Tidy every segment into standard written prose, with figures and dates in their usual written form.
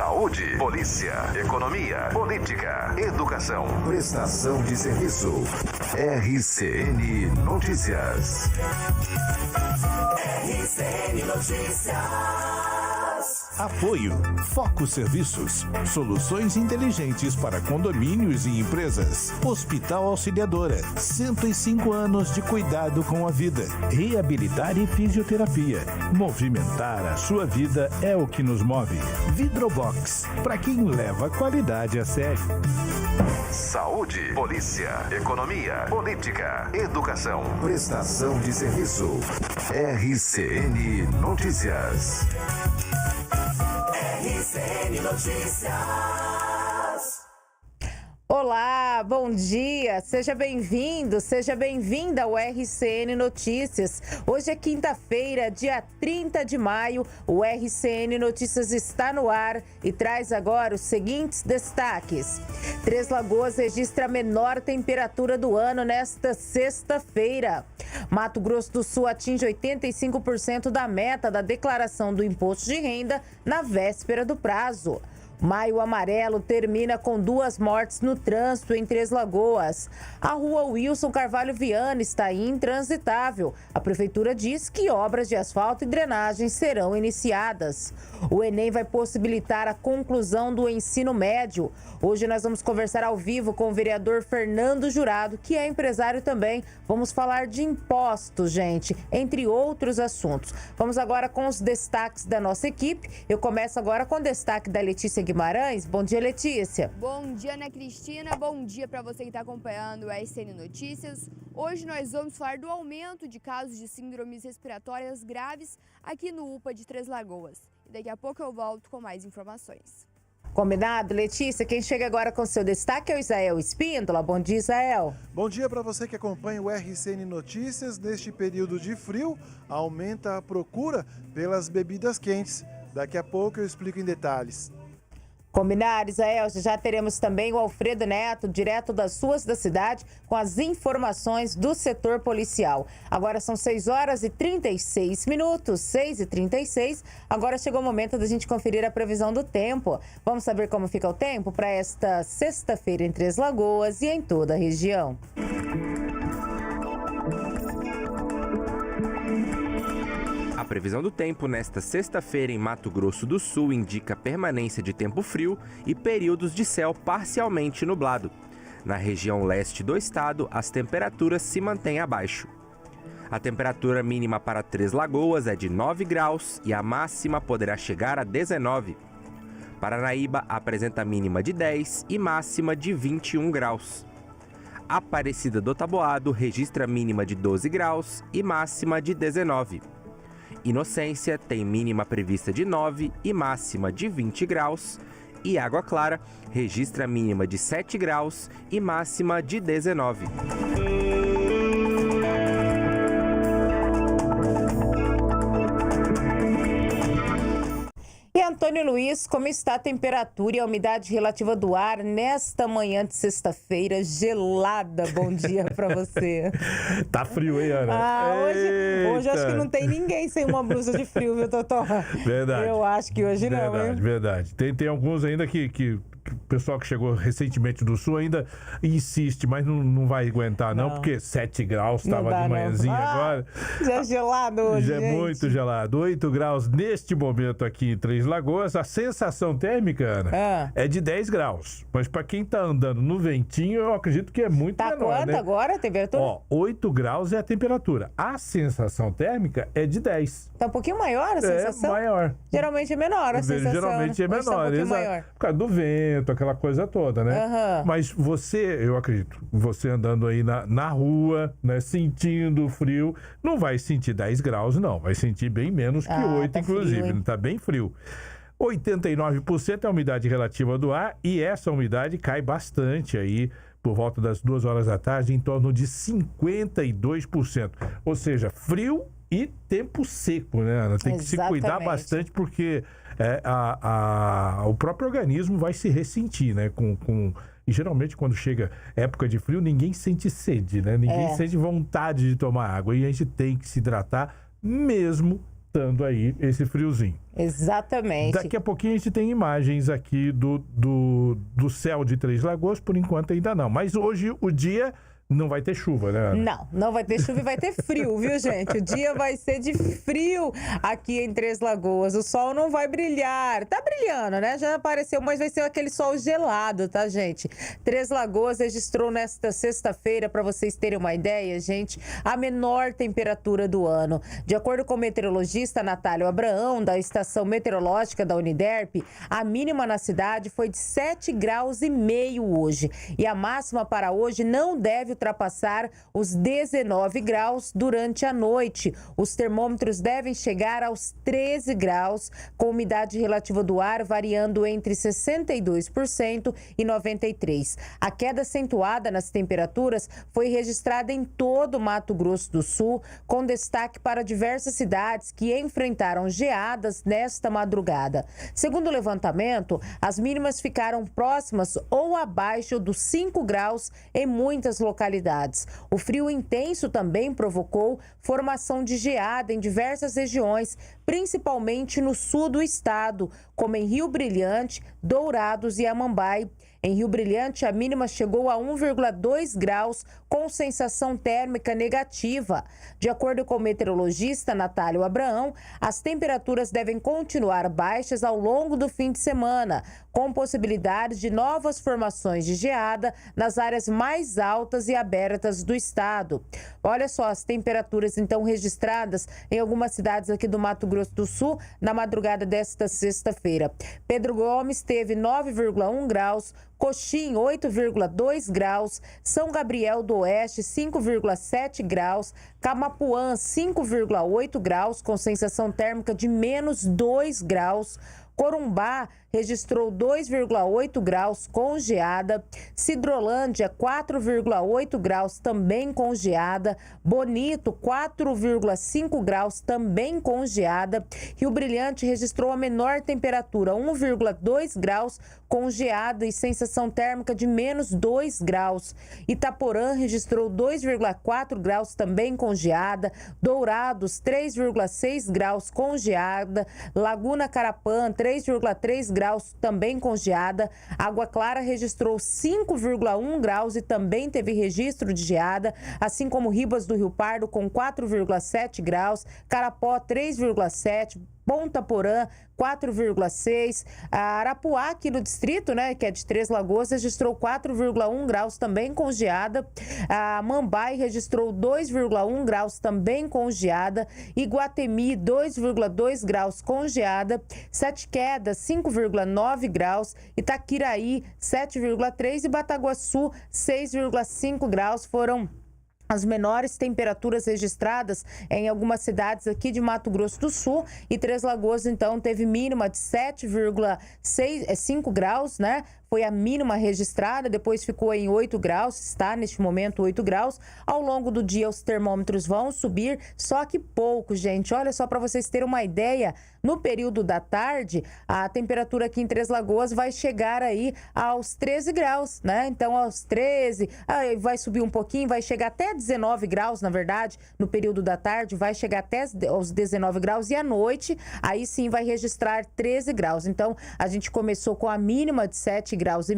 Saúde, polícia, economia, política, educação, prestação de serviço. RCN Notícias. RCN Notícias. Apoio Foco Serviços, soluções inteligentes para condomínios e empresas. Hospital Auxiliadora, 105 anos de cuidado com a vida. Reabilitar e fisioterapia. Movimentar a sua vida é o que nos move. Vidrobox, para quem leva a qualidade a sério. Saúde, polícia, economia, política, educação, prestação de serviço. RCN Notícias. RCN Notícias. Olá, bom dia, seja bem-vindo, seja bem-vinda ao RCN Notícias. Hoje é quinta-feira, dia 30 de maio, o RCN Notícias está no ar e traz agora os seguintes destaques. Três Lagoas registra a menor temperatura do ano nesta sexta-feira. Mato Grosso do Sul atinge 85% da meta da declaração do imposto de renda na véspera do prazo. Maio Amarelo termina com 2 mortes no trânsito em Três Lagoas. A rua Wilson Carvalho Viana está intransitável. A prefeitura diz que obras de asfalto e drenagem serão iniciadas. O Enem vai possibilitar a conclusão do ensino médio. Hoje nós vamos conversar ao vivo com o vereador Fernando Jurado, que é empresário também. Vamos falar de impostos, gente, entre outros assuntos. Vamos agora com os destaques da nossa equipe. Eu começo agora com o destaque da Letícia Guimarães. Bom dia, Letícia. Bom dia, Ana Cristina. Bom dia para você que está acompanhando o RCN Notícias. Hoje nós vamos falar do aumento de casos de síndromes respiratórias graves aqui no UPA de Três Lagoas. E daqui a pouco eu volto com mais informações. Combinado, Letícia? Quem chega agora com seu destaque é o Isael Espíndola. Bom dia, Isael. Bom dia para você que acompanha o RCN Notícias. Neste período de frio, aumenta a procura pelas bebidas quentes. Daqui a pouco eu explico em detalhes. Combinado, Isael. Já teremos também o Alfredo Neto, direto das ruas da cidade, com as informações do setor policial. Agora são 6 horas e 36 minutos, 6h36. Agora chegou o momento da gente conferir a previsão do tempo. Vamos saber como fica o tempo para esta sexta-feira em Três Lagoas e em toda a região. A previsão do tempo nesta sexta-feira em Mato Grosso do Sul indica permanência de tempo frio e períodos de céu parcialmente nublado. Na região leste do estado, as temperaturas se mantêm abaixo. A temperatura mínima para Três Lagoas é de 9 graus e a máxima poderá chegar a 19. Paranaíba apresenta mínima de 10 e máxima de 21 graus. Aparecida do Taboado registra mínima de 12 graus e máxima de 19. Inocência tem mínima prevista de 9 e máxima de 20 graus. E Água Clara registra mínima de 7 graus e máxima de 19. E Antônio Luiz, como está a temperatura e a umidade relativa do ar nesta manhã de sexta-feira gelada? Bom dia para você. Tá frio, hein, Ana? Hoje acho que não tem ninguém sem uma blusa de frio, viu, Totó? Verdade. Eu acho que hoje não, hein? Verdade. Tem alguns ainda que o pessoal que chegou recentemente do Sul ainda insiste, mas não vai aguentar não, porque 7 graus estava de manhãzinha agora. Já é gelado hoje, já é muito gelado. 8 graus neste momento aqui em Três Lagoas. A sensação térmica, Ana, é de 10 graus. Mas para quem tá andando no ventinho, eu acredito que é muito menor, quanto, né? Agora a temperatura? 8 graus é a temperatura. A sensação térmica é de 10. Tá um pouquinho maior a sensação? É maior. Geralmente é menor a sensação. Geralmente é menor, tá um pouquinho maior. Por causa do vento, aquela coisa toda, né? Mas eu acredito, você andando aí na rua, né, sentindo o frio, não vai sentir 10 graus, não. Vai sentir bem menos que 8, tá inclusive. Frio, tá bem frio. 89% é a umidade relativa do ar e essa umidade cai bastante aí por volta das 2 horas da tarde, em torno de 52%. Ou seja, frio e tempo seco, né, Ana? Tem que se cuidar bastante porque o próprio organismo vai se ressentir, né? E geralmente quando chega época de frio, ninguém sente sede, né? Ninguém sente vontade de tomar água. E a gente tem que se hidratar mesmo matando aí esse friozinho. Exatamente. Daqui a pouquinho a gente tem imagens aqui do céu de Três Lagoas, por enquanto ainda não. Mas hoje o dia não vai ter chuva, né, Ana? Não vai ter chuva e vai ter frio, viu, gente? O dia vai ser de frio aqui em Três Lagoas. O sol não vai brilhar. Tá brilhando, né? Já apareceu, mas vai ser aquele sol gelado, tá, gente? Três Lagoas registrou nesta sexta-feira, para vocês terem uma ideia, gente, a menor temperatura do ano. De acordo com o meteorologista Natálio Abraão, da Estação Meteorológica da Uniderp, a mínima na cidade foi de 7,5 graus hoje. E a máxima para hoje não deve ultrapassar os 19 graus durante a noite. Os termômetros devem chegar aos 13 graus, com umidade relativa do ar variando entre 62% e 93%. A queda acentuada nas temperaturas foi registrada em todo o Mato Grosso do Sul, com destaque para diversas cidades que enfrentaram geadas nesta madrugada. Segundo o levantamento, as mínimas ficaram próximas ou abaixo dos 5 graus em muitas localidades. O frio intenso também provocou formação de geada em diversas regiões, principalmente no sul do estado, como em Rio Brilhante, Dourados e Amambai. Em Rio Brilhante, a mínima chegou a 1,2 graus, com sensação térmica negativa. De acordo com o meteorologista Natálio Abraão, as temperaturas devem continuar baixas ao longo do fim de semana, com possibilidades de novas formações de geada nas áreas mais altas e abertas do estado. Olha só as temperaturas, então, registradas em algumas cidades aqui do Mato Grosso do Sul na madrugada desta sexta-feira. Pedro Gomes teve 9,1 graus, Coxim, 8,2 graus, São Gabriel do Oeste, 5,7 graus, Camapuã, 5,8 graus, com sensação térmica de menos 2 graus, Corumbá registrou 2,8 graus com geada, Sidrolândia 4,8 graus também com geada, Bonito 4,5 graus também com geada, Rio Brilhante registrou a menor temperatura, 1,2 graus com geada e sensação térmica de menos 2 graus, Itaporã registrou 2,4 graus também com geada, Dourados 3,6 graus com geada, Laguna Carapã 3,3 graus também com geada, Água Clara registrou 5,1 graus e também teve registro de geada, assim como Ribas do Rio Pardo com 4,7 graus, Carapó 3,7, Ponta Porã 4,6, Arapuá aqui no distrito, né, que é de Três Lagoas, registrou 4,1 graus também com geada, Mambai registrou 2,1 graus também com geada, Iguatemi 2,2 graus com geada, Sete Quedas 5,9 graus, Itaquiraí 7,3 e Bataguaçu 6,5 graus foram as menores temperaturas registradas em algumas cidades aqui de Mato Grosso do Sul, e Três Lagoas, então, teve mínima de 7,5 graus, né? Foi a mínima registrada, depois ficou em 8 graus, está neste momento 8 graus. Ao longo do dia os termômetros vão subir, só que pouco, gente. Olha só para vocês terem uma ideia, no período da tarde, a temperatura aqui em Três Lagoas vai chegar aí aos 13 graus, né? Então, aos 13, vai subir um pouquinho, vai chegar até 19 graus, na verdade, no período da tarde, vai chegar até aos 19 graus e à noite, aí sim vai registrar 13 graus. Então, a gente começou com a mínima de 7,5 graus,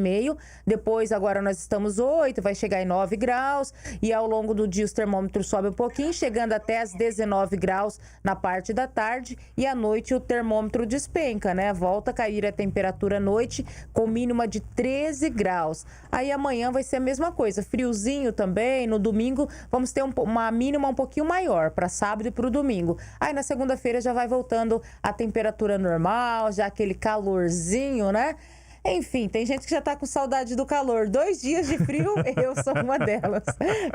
depois agora nós estamos 8, vai chegar em 9 graus e ao longo do dia os termômetros sobem um pouquinho, chegando até as 19 graus na parte da tarde, e à noite o termômetro despenca, né? Volta a cair a temperatura à noite com mínima de 13 graus. Aí amanhã vai ser a mesma coisa, friozinho também, no domingo vamos ter uma mínima um pouquinho maior para sábado e para o domingo. Aí na segunda-feira já vai voltando a temperatura normal, já aquele calorzinho, né? Enfim, tem gente que já tá com saudade do calor. 2 dias de frio, eu sou uma delas.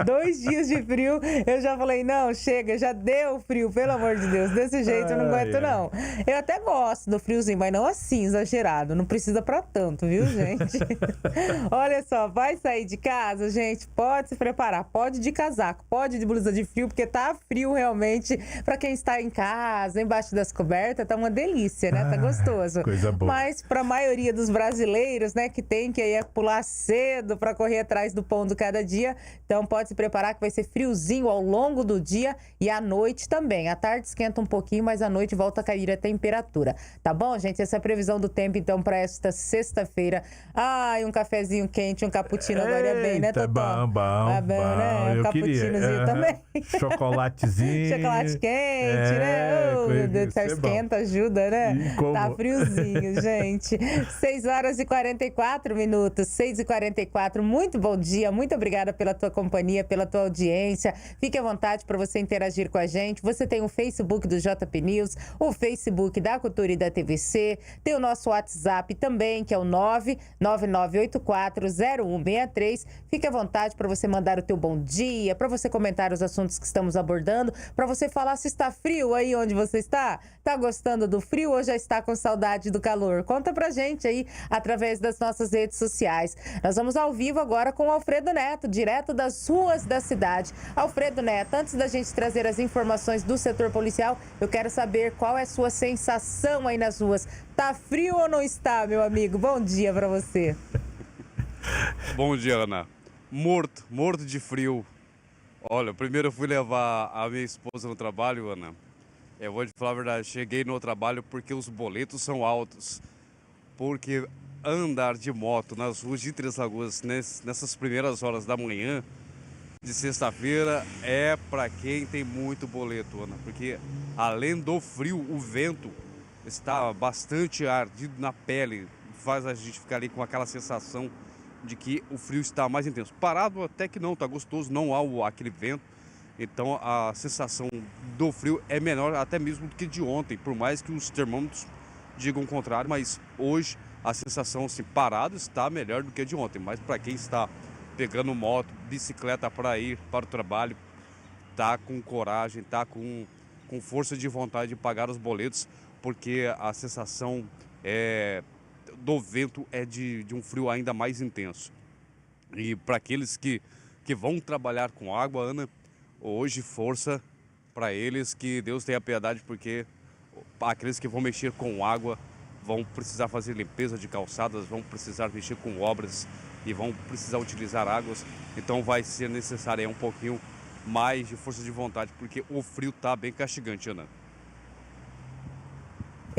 2 dias de frio, eu já falei, não, chega, já deu frio, pelo amor de Deus. Desse jeito eu não aguento, não. Eu até gosto do friozinho, mas não assim, exagerado. Não precisa pra tanto, viu, gente? Olha só, vai sair de casa, gente, pode se preparar. Pode de casaco, pode de blusa de frio, porque tá frio realmente. Pra quem está em casa, embaixo das cobertas, tá uma delícia, né? Tá gostoso. Coisa boa. Mas pra maioria dos brasileiros, brasileiros, né, que tem que ir pular cedo para correr atrás do pão do cada dia. Então pode se preparar que vai ser friozinho ao longo do dia e à noite também. À tarde esquenta um pouquinho, mas à noite volta a cair a temperatura. Tá bom, gente? Essa é a previsão do tempo, então, para esta sexta-feira. Ai, um cafezinho quente, um cappuccino agora é bem, né, Totó? Bom, né? Um cappuccinozinho também. Chocolatezinho. Chocolate quente, né? Oh, meu Deus do céu, esquenta, ajuda, né? Tá friozinho, gente. 6 horas e 44 minutos, 6h44. Muito bom dia, muito obrigada pela tua companhia, pela tua audiência. Fique à vontade para você interagir com a gente. Você tem o Facebook do JP News, o Facebook da Cultura e da TVC, tem o nosso WhatsApp também, que é o 999840163. Fique à vontade para você mandar o teu bom dia, para você comentar os assuntos que estamos abordando, para você falar se está frio aí onde você está. Tá gostando do frio ou já está com saudade do calor? Conta pra gente aí através das nossas redes sociais. Nós vamos ao vivo agora com o Alfredo Neto, direto das ruas da cidade. Alfredo Neto, antes da gente trazer as informações do setor policial, eu quero saber qual é a sua sensação aí nas ruas. Tá frio ou não está, meu amigo? Bom dia pra você. Bom dia, Ana. Morto de frio. Olha, primeiro eu fui levar a minha esposa no trabalho, Ana. Eu vou te falar a verdade, cheguei no trabalho porque os boletos são altos. Porque andar de moto nas ruas de Três Lagoas nessas primeiras horas da manhã de sexta-feira é para quem tem muito boleto, Ana. Porque além do frio, o vento está bastante ardido na pele, faz a gente ficar ali com aquela sensação de que o frio está mais intenso. Parado até que não, tá gostoso, não há aquele vento. Então a sensação do frio é menor até mesmo do que de ontem, por mais que os termômetros digam o contrário, mas hoje a sensação assim, parado está melhor do que de ontem. Mas para quem está pegando moto, bicicleta para ir para o trabalho, tá com coragem, tá com força de vontade de pagar os boletos, porque a sensação do vento é de um frio ainda mais intenso. E para aqueles que vão trabalhar com água, Ana, hoje força para eles, que Deus tenha piedade, porque aqueles que vão mexer com água vão precisar fazer limpeza de calçadas, vão precisar mexer com obras e vão precisar utilizar águas. Então vai ser necessário um pouquinho mais de força de vontade, porque o frio tá bem castigante, Ana.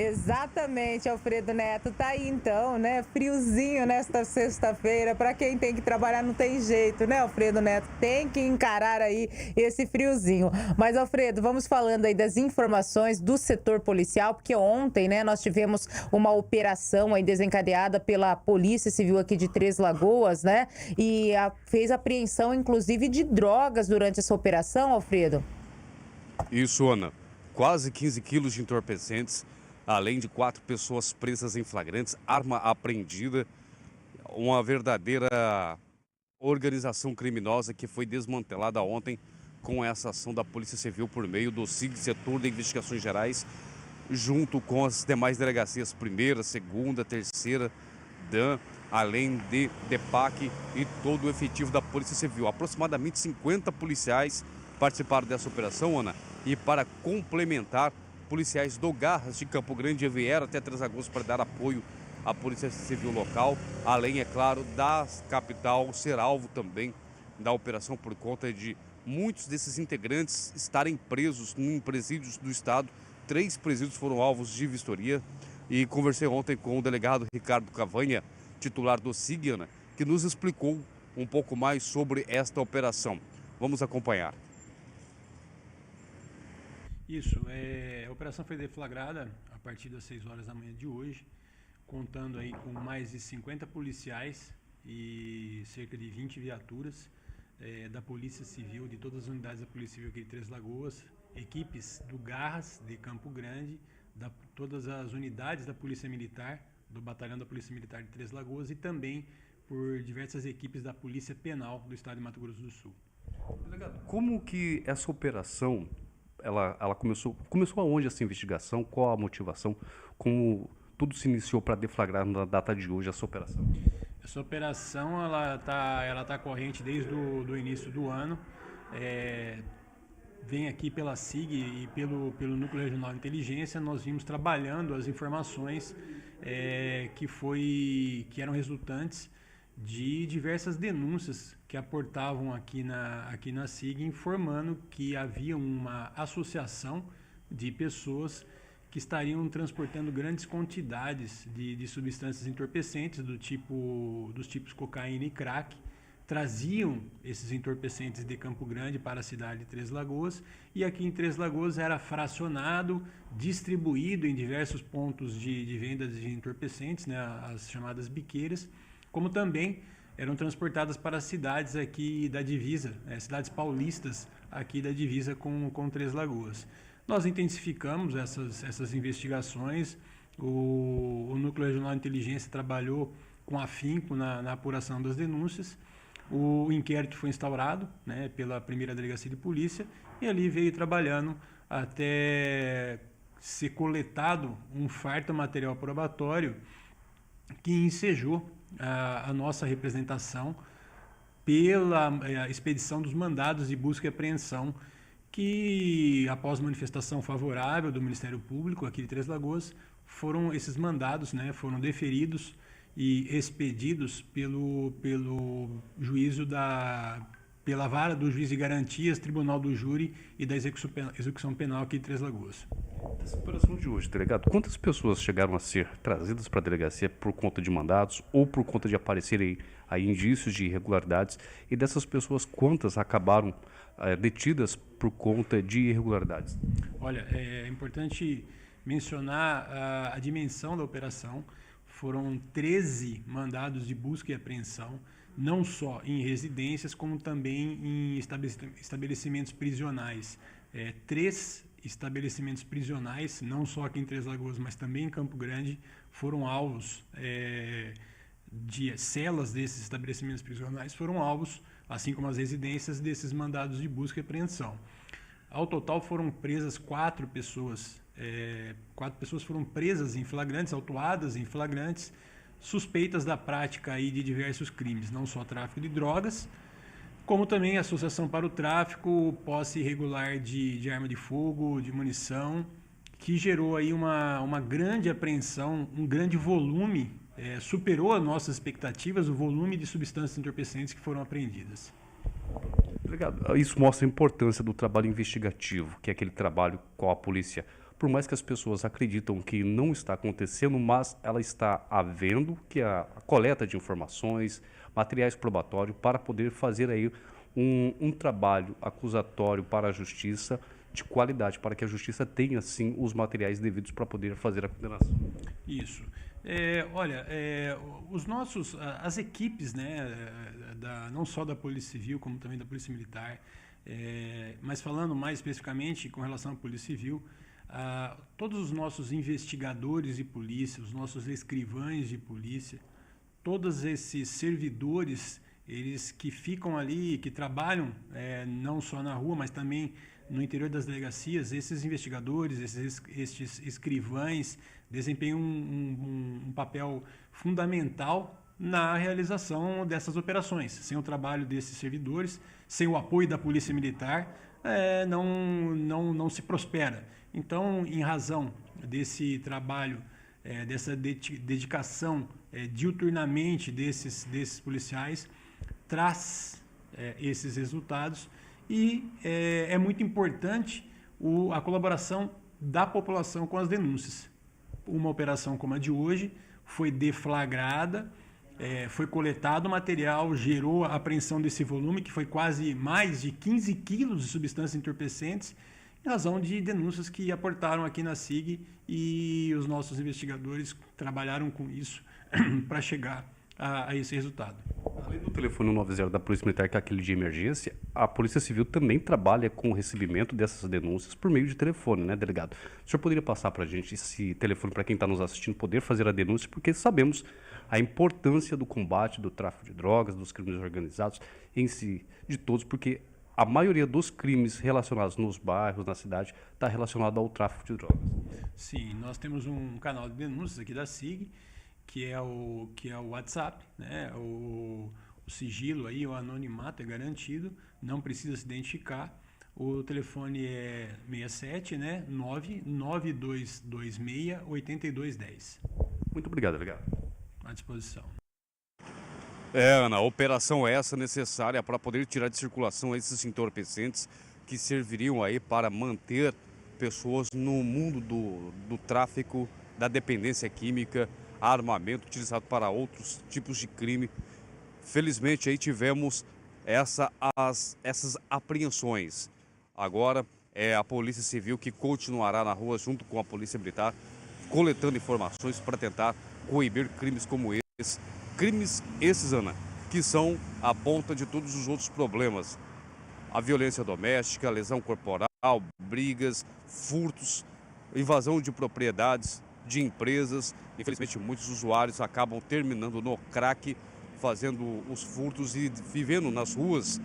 Exatamente, Alfredo Neto. Tá aí então, né? Friozinho nesta sexta-feira. Para quem tem que trabalhar não tem jeito, né, Alfredo Neto? Tem que encarar aí esse friozinho. Mas, Alfredo, vamos falando aí das informações do setor policial, porque ontem, né, nós tivemos uma operação aí desencadeada pela Polícia Civil aqui de Três Lagoas, né? E fez apreensão, inclusive, de drogas durante essa operação, Alfredo. Isso, Ana. Quase 15 quilos de entorpecentes, além de 4 pessoas presas em flagrantes, arma apreendida, uma verdadeira organização criminosa que foi desmantelada ontem com essa ação da Polícia Civil por meio do SIG, Setor de Investigações Gerais, junto com as demais delegacias, primeira, segunda, terceira, DAN, além de DEPAC e todo o efetivo da Polícia Civil. Aproximadamente 50 policiais participaram dessa operação, Ana, e para complementar, policiais do Garras de Campo Grande vieram até Três Lagoas para dar apoio à Polícia Civil local, além, é claro, da capital ser alvo também da operação por conta de muitos desses integrantes estarem presos em presídios do estado. 3 presídios foram alvos de vistoria e conversei ontem com o delegado Ricardo Cavanha, titular do SIG, Ana, que nos explicou um pouco mais sobre esta operação. Vamos acompanhar. Isso, a operação foi deflagrada a partir das 6 horas da manhã de hoje, contando aí com mais de 50 policiais e cerca de 20 viaturas da Polícia Civil, de todas as unidades da Polícia Civil aqui de Três Lagoas, equipes do Garras de Campo Grande, todas as unidades da Polícia Militar, do Batalhão da Polícia Militar de Três Lagoas e também por diversas equipes da Polícia Penal do estado de Mato Grosso do Sul. Delegado, como que essa operação ela começou aonde essa investigação? Qual a motivação? Como tudo se iniciou para deflagrar na data de hoje essa operação? Essa operação ela tá corrente desde o início do ano. Vem aqui pela SIG e pelo Núcleo Regional de Inteligência, nós vimos trabalhando as informações que eram resultantes de diversas denúncias que aportavam aqui na SIG, informando que havia uma associação de pessoas que estariam transportando grandes quantidades de substâncias entorpecentes dos tipos cocaína e crack, traziam esses entorpecentes de Campo Grande para a cidade de Três Lagoas, e aqui em Três Lagoas era fracionado, distribuído em diversos pontos de venda de entorpecentes, né, as chamadas biqueiras, como também eram transportadas para as cidades aqui da divisa, cidades paulistas aqui da divisa com Três Lagoas. Nós intensificamos essas investigações, o Núcleo Regional de Inteligência trabalhou com afinco na apuração das denúncias, o inquérito foi instaurado, né, pela primeira delegacia de polícia, e ali veio trabalhando até ser coletado um farto material probatório que ensejou a nossa representação pela expedição dos mandados de busca e apreensão que, após manifestação favorável do Ministério Público aqui de Três Lagoas, esses mandados, né, foram deferidos e expedidos pelo juízo pela vara do juiz de garantias, Tribunal do Júri e da execução penal aqui de Três Lagoas. Dessa operação de hoje, delegado, quantas pessoas chegaram a ser trazidas para a delegacia por conta de mandados ou por conta de aparecerem aí indícios de irregularidades, e dessas pessoas quantas acabaram detidas por conta de irregularidades? Olha, é importante mencionar a dimensão da operação. Foram 13 mandados de busca e apreensão, não só em residências, como também em estabelecimentos prisionais. 3 estabelecimentos prisionais, não só aqui em Três Lagoas, mas também em Campo Grande, foram alvos de celas desses estabelecimentos prisionais, foram alvos, assim como as residências, desses mandados de busca e apreensão. Ao total foram presas 4 pessoas. 4 pessoas foram presas em flagrantes, autuadas em flagrantes, suspeitas da prática aí de diversos crimes, não só tráfico de drogas, como também associação para o tráfico, posse irregular de arma de fogo, de munição, que gerou aí uma grande apreensão, um grande volume, superou as nossas expectativas, o volume de substâncias entorpecentes que foram apreendidas. Obrigado. Isso mostra a importância do trabalho investigativo, que é aquele trabalho com a polícia. Por mais que as pessoas acreditam que não está acontecendo, mas ela está havendo, que é a coleta de informações, materiais probatórios, para poder fazer aí um trabalho acusatório para a justiça de qualidade, para que a justiça tenha, sim, os materiais devidos para poder fazer a condenação. Isso. As equipes, né, não só da Polícia Civil, como também da Polícia Militar, mas falando mais especificamente com relação à Polícia Civil, todos os nossos investigadores de polícia, os nossos escrivães de polícia, todos esses servidores, eles que ficam ali, que trabalham não só na rua, mas também no interior das delegacias, esses investigadores, esses escrivães desempenham um papel fundamental na realização dessas operações. Sem o trabalho desses servidores, sem o apoio da Polícia Militar, não se prospera. Então, em razão desse trabalho, dessa dedicação diuturnamente desses policiais, traz esses resultados, e é muito importante a colaboração da população com as denúncias. Uma operação como a de hoje foi deflagrada, foi coletado material, gerou a apreensão desse volume, que foi quase mais de 15 quilos de substâncias entorpecentes, em razão de denúncias que aportaram aqui na SIG, e os nossos investigadores trabalharam com isso para chegar a esse resultado. Além do telefone 90 da Polícia Militar, que é aquele de emergência, a Polícia Civil também trabalha com o recebimento dessas denúncias por meio de telefone, né, delegado? O senhor poderia passar para a gente esse telefone para quem está nos assistindo poder fazer a denúncia, porque sabemos a importância do combate do tráfico de drogas, dos crimes organizados em si, de todos, porque a maioria dos crimes relacionados nos bairros, na cidade, está relacionado ao tráfico de drogas. Sim, nós temos um canal de denúncias aqui da SIG, que é o WhatsApp, né? O sigilo aí, o anonimato é garantido, não precisa se identificar. O telefone é 67, né? 99226 8210. Muito obrigado, delegado. À disposição. Ana, operação essa necessária para poder tirar de circulação esses entorpecentes que serviriam aí para manter pessoas no mundo do tráfico, da dependência química, armamento utilizado para outros tipos de crime. Felizmente aí tivemos essas apreensões. Agora é a Polícia Civil que continuará na rua junto com a Polícia Militar, coletando informações para tentar coibir crimes como esses. Crimes esses, Ana, que são a ponta de todos os outros problemas. A violência doméstica, a lesão corporal, brigas, furtos, invasão de propriedades, de empresas. Infelizmente, muitos usuários acabam terminando no crack, fazendo os furtos e vivendo nas ruas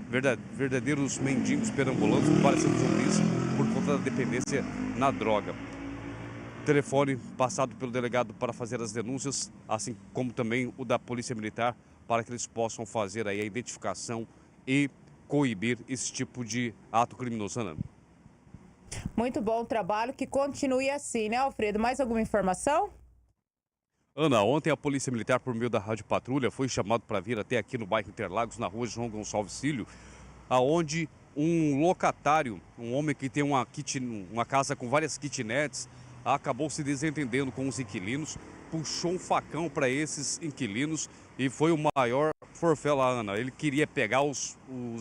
verdadeiros mendigos perambulando, parecendo zumbis por conta da dependência na droga. Telefone passado pelo delegado para fazer as denúncias, assim como também o da Polícia Militar, para que eles possam fazer aí a identificação e coibir esse tipo de ato criminoso, Ana. Muito bom o trabalho, que continue assim, né, Alfredo? Mais alguma informação? Ana, ontem a Polícia Militar, por meio da Rádio Patrulha, foi chamado para vir até aqui no bairro Interlagos, na rua João Gonçalves Filho, aonde um locatário, um homem que tem uma casa com várias kitnets, acabou se desentendendo com os inquilinos, puxou um facão para esses inquilinos e foi o maior forfé lá, Ana. Ele queria pegar os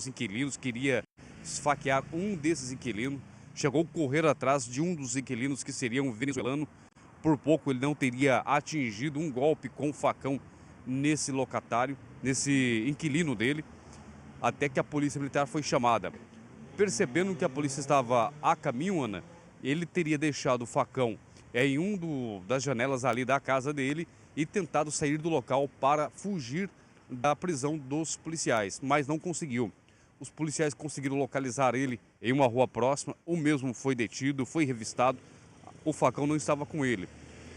inquilinos, queria esfaquear um desses inquilinos, chegou a correr atrás de um dos inquilinos que seria um venezuelano. Por pouco ele não teria atingido um golpe com o facão nesse locatário, nesse inquilino dele, até que a Polícia Militar foi chamada. Percebendo que a polícia estava a caminho, Ana, ele teria deixado o facão em das janelas ali da casa dele e tentado sair do local para fugir da prisão dos policiais, mas não conseguiu. Os policiais conseguiram localizar ele em uma rua próxima, o mesmo foi detido, foi revistado, o facão não estava com ele.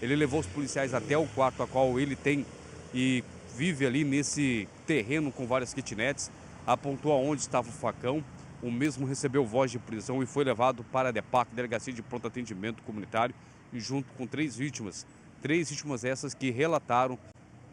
Ele levou os policiais até o quarto a qual ele tem e vive ali nesse terreno com várias kitnets, apontou aonde estava o facão, o mesmo recebeu voz de prisão e foi levado para a DEPAC, Delegacia de Pronto Atendimento Comunitário, e junto com 3 vítimas essas que relataram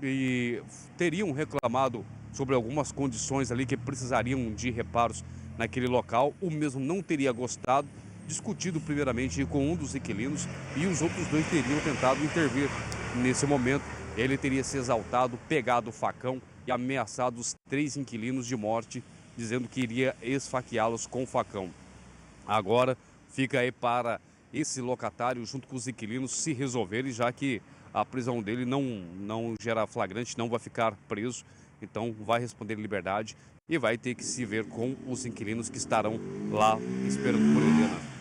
e teriam reclamado sobre algumas condições ali que precisariam de reparos naquele local. O mesmo não teria gostado, discutido primeiramente com um dos inquilinos e os outros 2 teriam tentado intervir. Nesse momento, ele teria se exaltado, pegado o facão e ameaçado os 3 inquilinos de morte, dizendo que iria esfaqueá-los com o facão. Agora fica aí para esse locatário, junto com os inquilinos, se resolverem, já que a prisão dele não gera flagrante, não vai ficar preso, então vai responder em liberdade e vai ter que se ver com os inquilinos que estarão lá esperando por ele, Ana.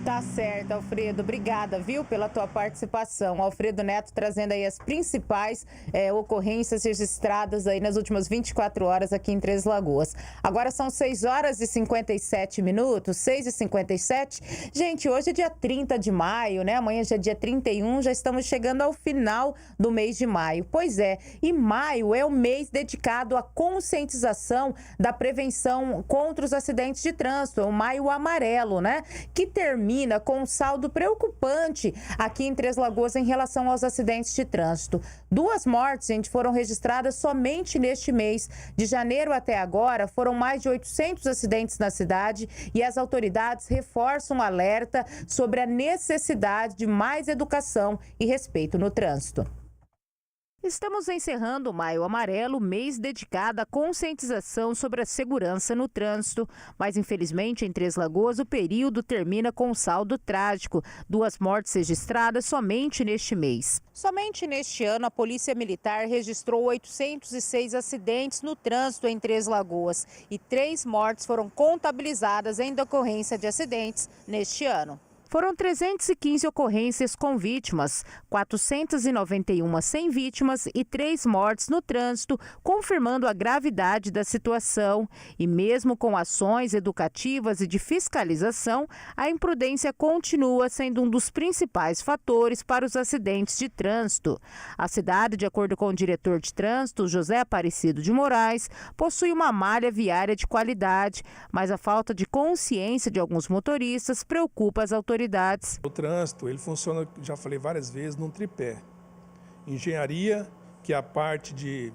Tá certo, Alfredo. Obrigada, viu, pela tua participação. Alfredo Neto trazendo aí as principais ocorrências registradas aí nas últimas 24 horas aqui em Três Lagoas. Agora são 6h57, 6h57. Gente, hoje é dia 30 de maio, né? Amanhã já é dia 31, já estamos chegando ao final do mês de maio. Pois é, e maio é o mês dedicado à conscientização da prevenção contra os acidentes de trânsito, é o Maio Amarelo, né? Que termina com um saldo preocupante aqui em Três Lagoas em relação aos acidentes de trânsito. 2 mortes, gente, foram registradas somente neste mês. De janeiro até agora, foram mais de 800 acidentes na cidade e as autoridades reforçam o alerta sobre a necessidade de mais educação e respeito no trânsito. Estamos encerrando o Maio Amarelo, mês dedicado à conscientização sobre a segurança no trânsito. Mas, infelizmente, em Três Lagoas, o período termina com um saldo trágico. 2 mortes registradas somente neste mês. Somente neste ano, a Polícia Militar registrou 806 acidentes no trânsito em Três Lagoas e 3 mortes foram contabilizadas em decorrência de acidentes neste ano. Foram 315 ocorrências com vítimas, 491 sem vítimas e 3 mortes no trânsito, confirmando a gravidade da situação. E mesmo com ações educativas e de fiscalização, a imprudência continua sendo um dos principais fatores para os acidentes de trânsito. A cidade, de acordo com o diretor de trânsito, José Aparecido de Moraes, possui uma malha viária de qualidade, mas a falta de consciência de alguns motoristas preocupa as autoridades. autoridades. O trânsito, ele funciona, já falei várias vezes, num tripé. Engenharia, que é a parte de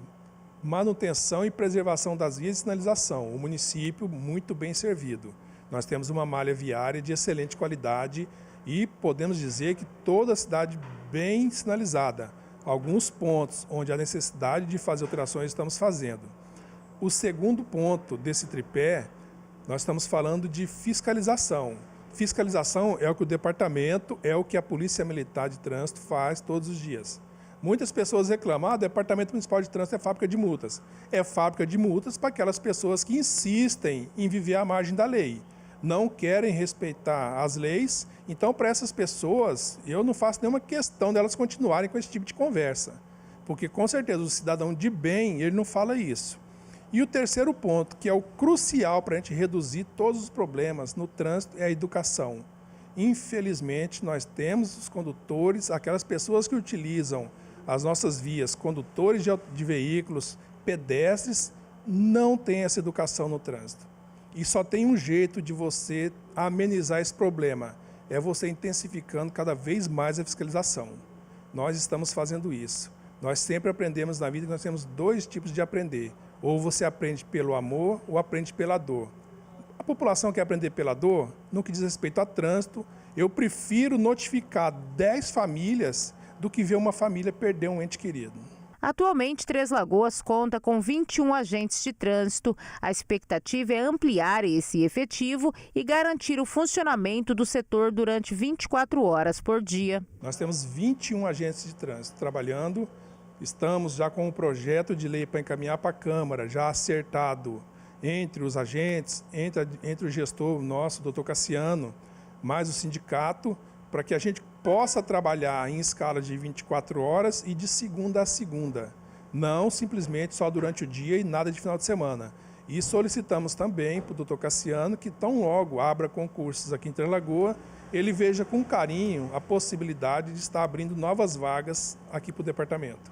manutenção e preservação das vias de sinalização. O município muito bem servido. Nós temos uma malha viária de excelente qualidade e podemos dizer que toda a cidade bem sinalizada. Alguns pontos onde há necessidade de fazer alterações estamos fazendo. O segundo ponto desse tripé, nós estamos falando de fiscalização. Fiscalização é o que o departamento, é o que a Polícia Militar de Trânsito faz todos os dias. Muitas pessoas reclamam, o Departamento Municipal de Trânsito é fábrica de multas. É fábrica de multas para aquelas pessoas que insistem em viver à margem da lei. Não querem respeitar as leis, então para essas pessoas eu não faço nenhuma questão delas continuarem com esse tipo de conversa, porque com certeza o cidadão de bem, ele não fala isso. E o terceiro ponto, que é o crucial para a gente reduzir todos os problemas no trânsito, é a educação. Infelizmente nós temos os condutores, aquelas pessoas que utilizam as nossas vias, condutores de veículos, pedestres, não têm essa educação no trânsito. E só tem um jeito de você amenizar esse problema, é você intensificando cada vez mais a fiscalização. Nós estamos fazendo isso. Nós sempre aprendemos na vida que nós temos dois tipos de aprender. Ou você aprende pelo amor ou aprende pela dor. A população quer aprender pela dor, no que diz respeito a trânsito, eu prefiro notificar 10 famílias do que ver uma família perder um ente querido. Atualmente, Três Lagoas conta com 21 agentes de trânsito. A expectativa é ampliar esse efetivo e garantir o funcionamento do setor durante 24 horas por dia. Nós temos 21 agentes de trânsito trabalhando. Estamos já com um projeto de lei para encaminhar para a Câmara, já acertado entre os agentes, entre o gestor nosso, doutor Cassiano, mais o sindicato, para que a gente possa trabalhar em escala de 24 horas e de segunda a segunda, não simplesmente só durante o dia e nada de final de semana. E solicitamos também para o doutor Cassiano que tão logo abra concursos aqui em Três Lagoas, ele veja com carinho a possibilidade de estar abrindo novas vagas aqui para o departamento.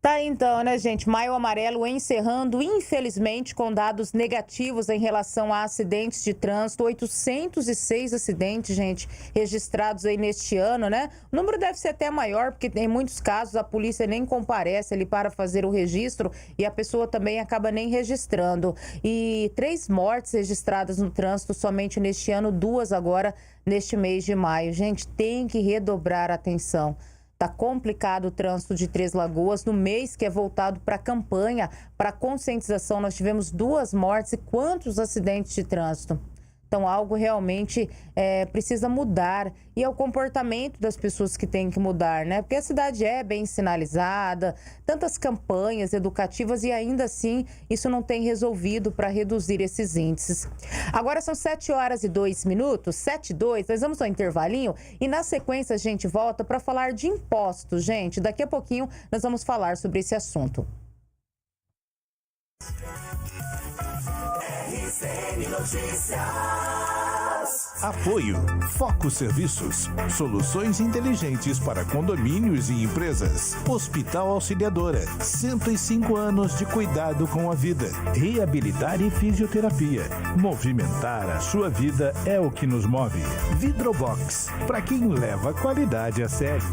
Tá então, né, gente? Maio Amarelo encerrando, infelizmente, com dados negativos em relação a acidentes de trânsito. 806 acidentes, gente, registrados aí neste ano, né? O número deve ser até maior, porque em muitos casos a polícia nem comparece ali para fazer o registro e a pessoa também acaba nem registrando. E 3 mortes registradas no trânsito somente neste ano, 2 agora neste mês de maio. Gente, tem que redobrar a atenção. Tá complicado o trânsito de Três Lagoas. No mês que é voltado para a campanha, para conscientização, nós tivemos 2 mortes e quantos acidentes de trânsito. Então, algo realmente precisa mudar. E é o comportamento das pessoas que tem que mudar, né? Porque a cidade é bem sinalizada, tantas campanhas educativas e ainda assim isso não tem resolvido para reduzir esses índices. Agora são 7h02, 7h02, nós vamos ao intervalinho e na sequência a gente volta para falar de impostos, gente. Daqui a pouquinho nós vamos falar sobre esse assunto. RCN Notícias. Apoio Foco Serviços, soluções inteligentes para condomínios e empresas. Hospital Auxiliadora, 105 anos de cuidado com a vida. Reabilitar e fisioterapia. Movimentar a sua vida é o que nos move. Vidrobox, para quem leva a qualidade a sério.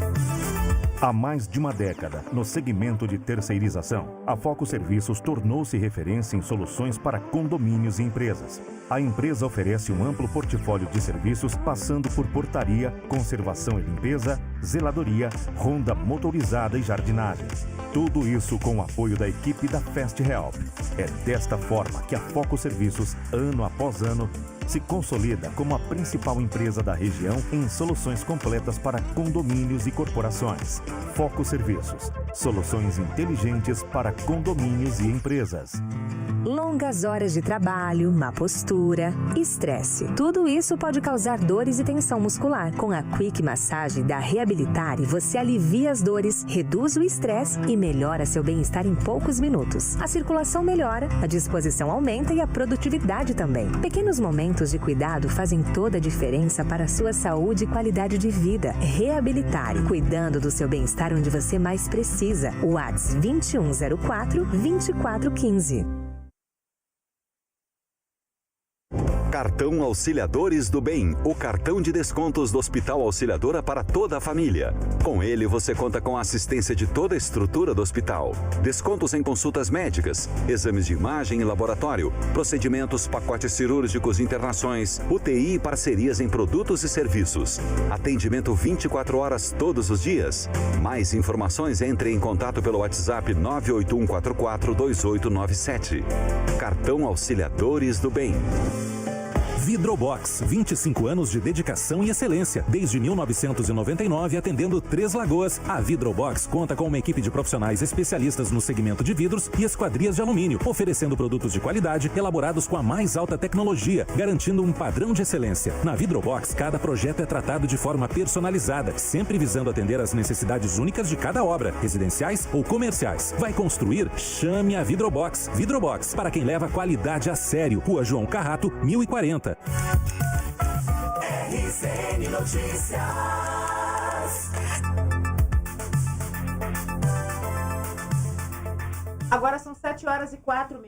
Há mais de uma década, no segmento de terceirização, a Foco Serviços tornou-se referência em soluções para condomínios e empresas. A empresa oferece um amplo portfólio de serviços, passando por portaria, conservação e limpeza, zeladoria, ronda motorizada e jardinagem. Tudo isso com o apoio da equipe da Fast Help. É desta forma que a Foco Serviços, ano após ano, se consolida como a principal empresa da região em soluções completas para condomínios e corporações. Foco Serviços, soluções inteligentes para condomínios e empresas. Longas horas de trabalho, má postura, estresse. Tudo isso pode causar dores e tensão muscular. Com a Quick Massagem da Reabilitare, você alivia as dores, reduz o estresse e melhora seu bem-estar em poucos minutos. A circulação melhora, a disposição aumenta e a produtividade também. Pequenos momentos de cuidado fazem toda a diferença para a sua saúde e qualidade de vida. Reabilitare, cuidando do seu bem-estar onde você mais precisa. WhatsApp 2104-2415. Cartão Auxiliadores do Bem, o cartão de descontos do Hospital Auxiliadora para toda a família. Com ele, você conta com a assistência de toda a estrutura do hospital. Descontos em consultas médicas, exames de imagem e laboratório, procedimentos, pacotes cirúrgicos, internações, UTI e parcerias em produtos e serviços. Atendimento 24 horas todos os dias. Mais informações, entre em contato pelo WhatsApp 981442897. Cartão Auxiliadores do Bem. Vidrobox, 25 anos de dedicação e excelência. Desde 1999, atendendo Três Lagoas, a Vidrobox conta com uma equipe de profissionais especialistas no segmento de vidros e esquadrias de alumínio, oferecendo produtos de qualidade elaborados com a mais alta tecnologia, garantindo um padrão de excelência. Na Vidrobox, cada projeto é tratado de forma personalizada, sempre visando atender às necessidades únicas de cada obra, residenciais ou comerciais. Vai construir? Chame a Vidrobox. Vidrobox, para quem leva qualidade a sério. Rua João Carrato, 1040. RCN Notícias. Agora são 7h04,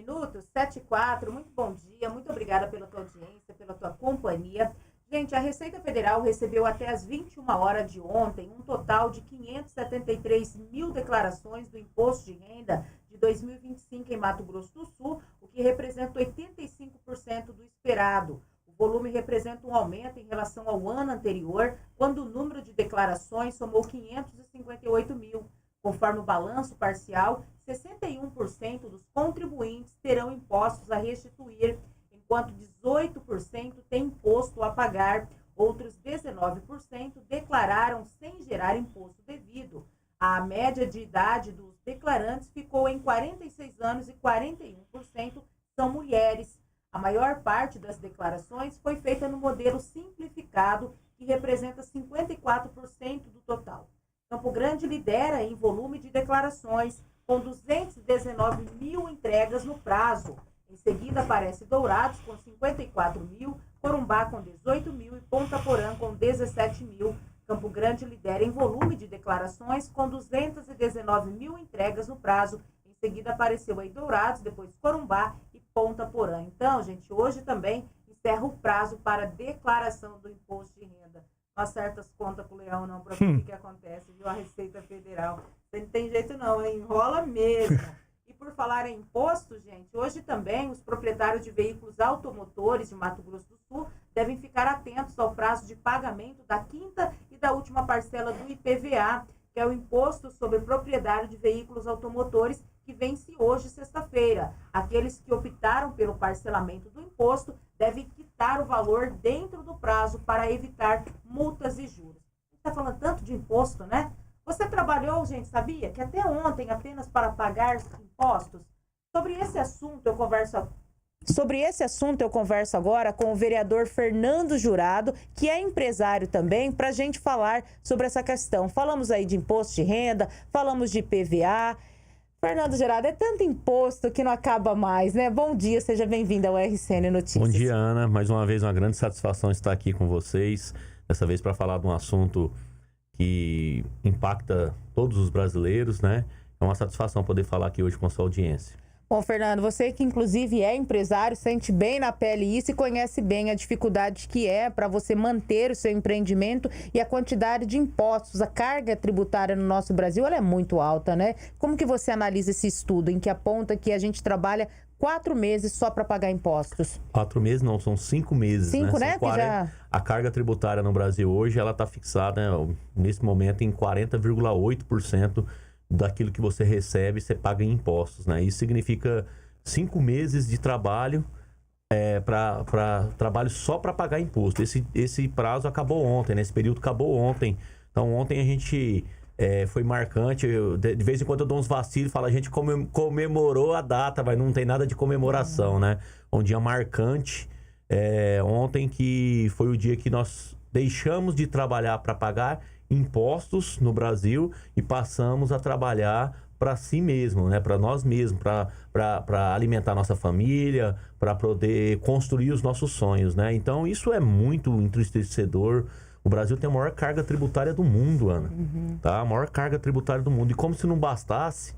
7h04. Muito bom dia, muito obrigada pela tua audiência, pela tua companhia. Gente, a Receita Federal recebeu até as 21 horas de ontem um total de 573 mil declarações do Imposto de Renda de 2025 em Mato Grosso do Sul, o que representa 85% do esperado. O volume representa um aumento em relação ao ano anterior, quando o número de declarações somou 558 mil. Conforme o balanço parcial, 61% dos contribuintes terão impostos a restituir, enquanto 18% têm imposto a pagar. Outros 19% declararam sem gerar imposto devido. A média de idade dos declarantes ficou em 46 anos e 41% são mulheres. A maior parte das declarações foi feita no modelo simplificado, que representa 54% do total. Campo Grande lidera em volume de declarações, com 219 mil entregas no prazo. Em seguida aparece Dourados, com 54 mil, Corumbá, com 18 mil e Ponta Porã, com 17 mil. Campo Grande lidera em volume de declarações, com 219 mil entregas no prazo. Em seguida apareceu aí Dourados, depois Corumbá e Ponta Porã. Então, gente, hoje também encerra o prazo para declaração do imposto de renda. Não acerta as contas com o Leão, não, para ver o que acontece, viu? A Receita Federal. Você não tem jeito, não, hein? Enrola mesmo. E por falar em imposto, gente, hoje também os proprietários de veículos automotores de Mato Grosso do Sul devem ficar atentos ao prazo de pagamento da quinta e da última parcela do IPVA, que é o Imposto sobre Propriedade de Veículos Automotores, que vence hoje, sexta-feira. Aqueles que optaram pelo parcelamento do imposto devem quitar o valor dentro do prazo para evitar multas e juros. A gente está falando tanto de imposto, né? Você trabalhou, gente, sabia? Que até ontem apenas para pagar impostos? Sobre esse assunto eu converso agora com o vereador Fernando Jurado, que é empresário também, para a gente falar sobre essa questão. Falamos aí de imposto de renda, falamos de IPVA. Fernando Jurado, é tanto imposto que não acaba mais, né? Bom dia, seja bem-vindo ao RCN Notícias. Bom dia, Ana. Mais uma vez, uma grande satisfação estar aqui com vocês. Dessa vez para falar de um assunto que impacta todos os brasileiros, né? É uma satisfação poder falar aqui hoje com a sua audiência. Bom, Fernando, você que inclusive é empresário, sente bem na pele isso e conhece bem a dificuldade que é para você manter o seu empreendimento e a quantidade de impostos, a carga tributária no nosso Brasil, ela é muito alta, né? Como que você analisa esse estudo em que aponta que a gente trabalha 4 meses só para pagar impostos? 4 meses não, são 5 meses. 5, né? A carga tributária no Brasil hoje, ela está fixada nesse momento em 40,8% daquilo que você recebe, você paga em impostos, né? Isso significa 5 meses de trabalho para trabalho só para pagar imposto. Esse prazo acabou ontem, né? Esse período acabou ontem. Então, ontem a gente foi marcante. De vez em quando eu dou uns vacilos e falo, a gente comemorou a data, mas não tem nada de comemoração, né? Um dia marcante. Ontem que foi o dia que nós deixamos de trabalhar para pagar impostos no Brasil e passamos a trabalhar para si mesmo, né? Para nós mesmos, para alimentar nossa família, para poder construir os nossos sonhos, né? Então isso é muito entristecedor. O Brasil tem a maior carga tributária do mundo, Ana. Tá? A maior carga tributária do mundo. E como se não bastasse,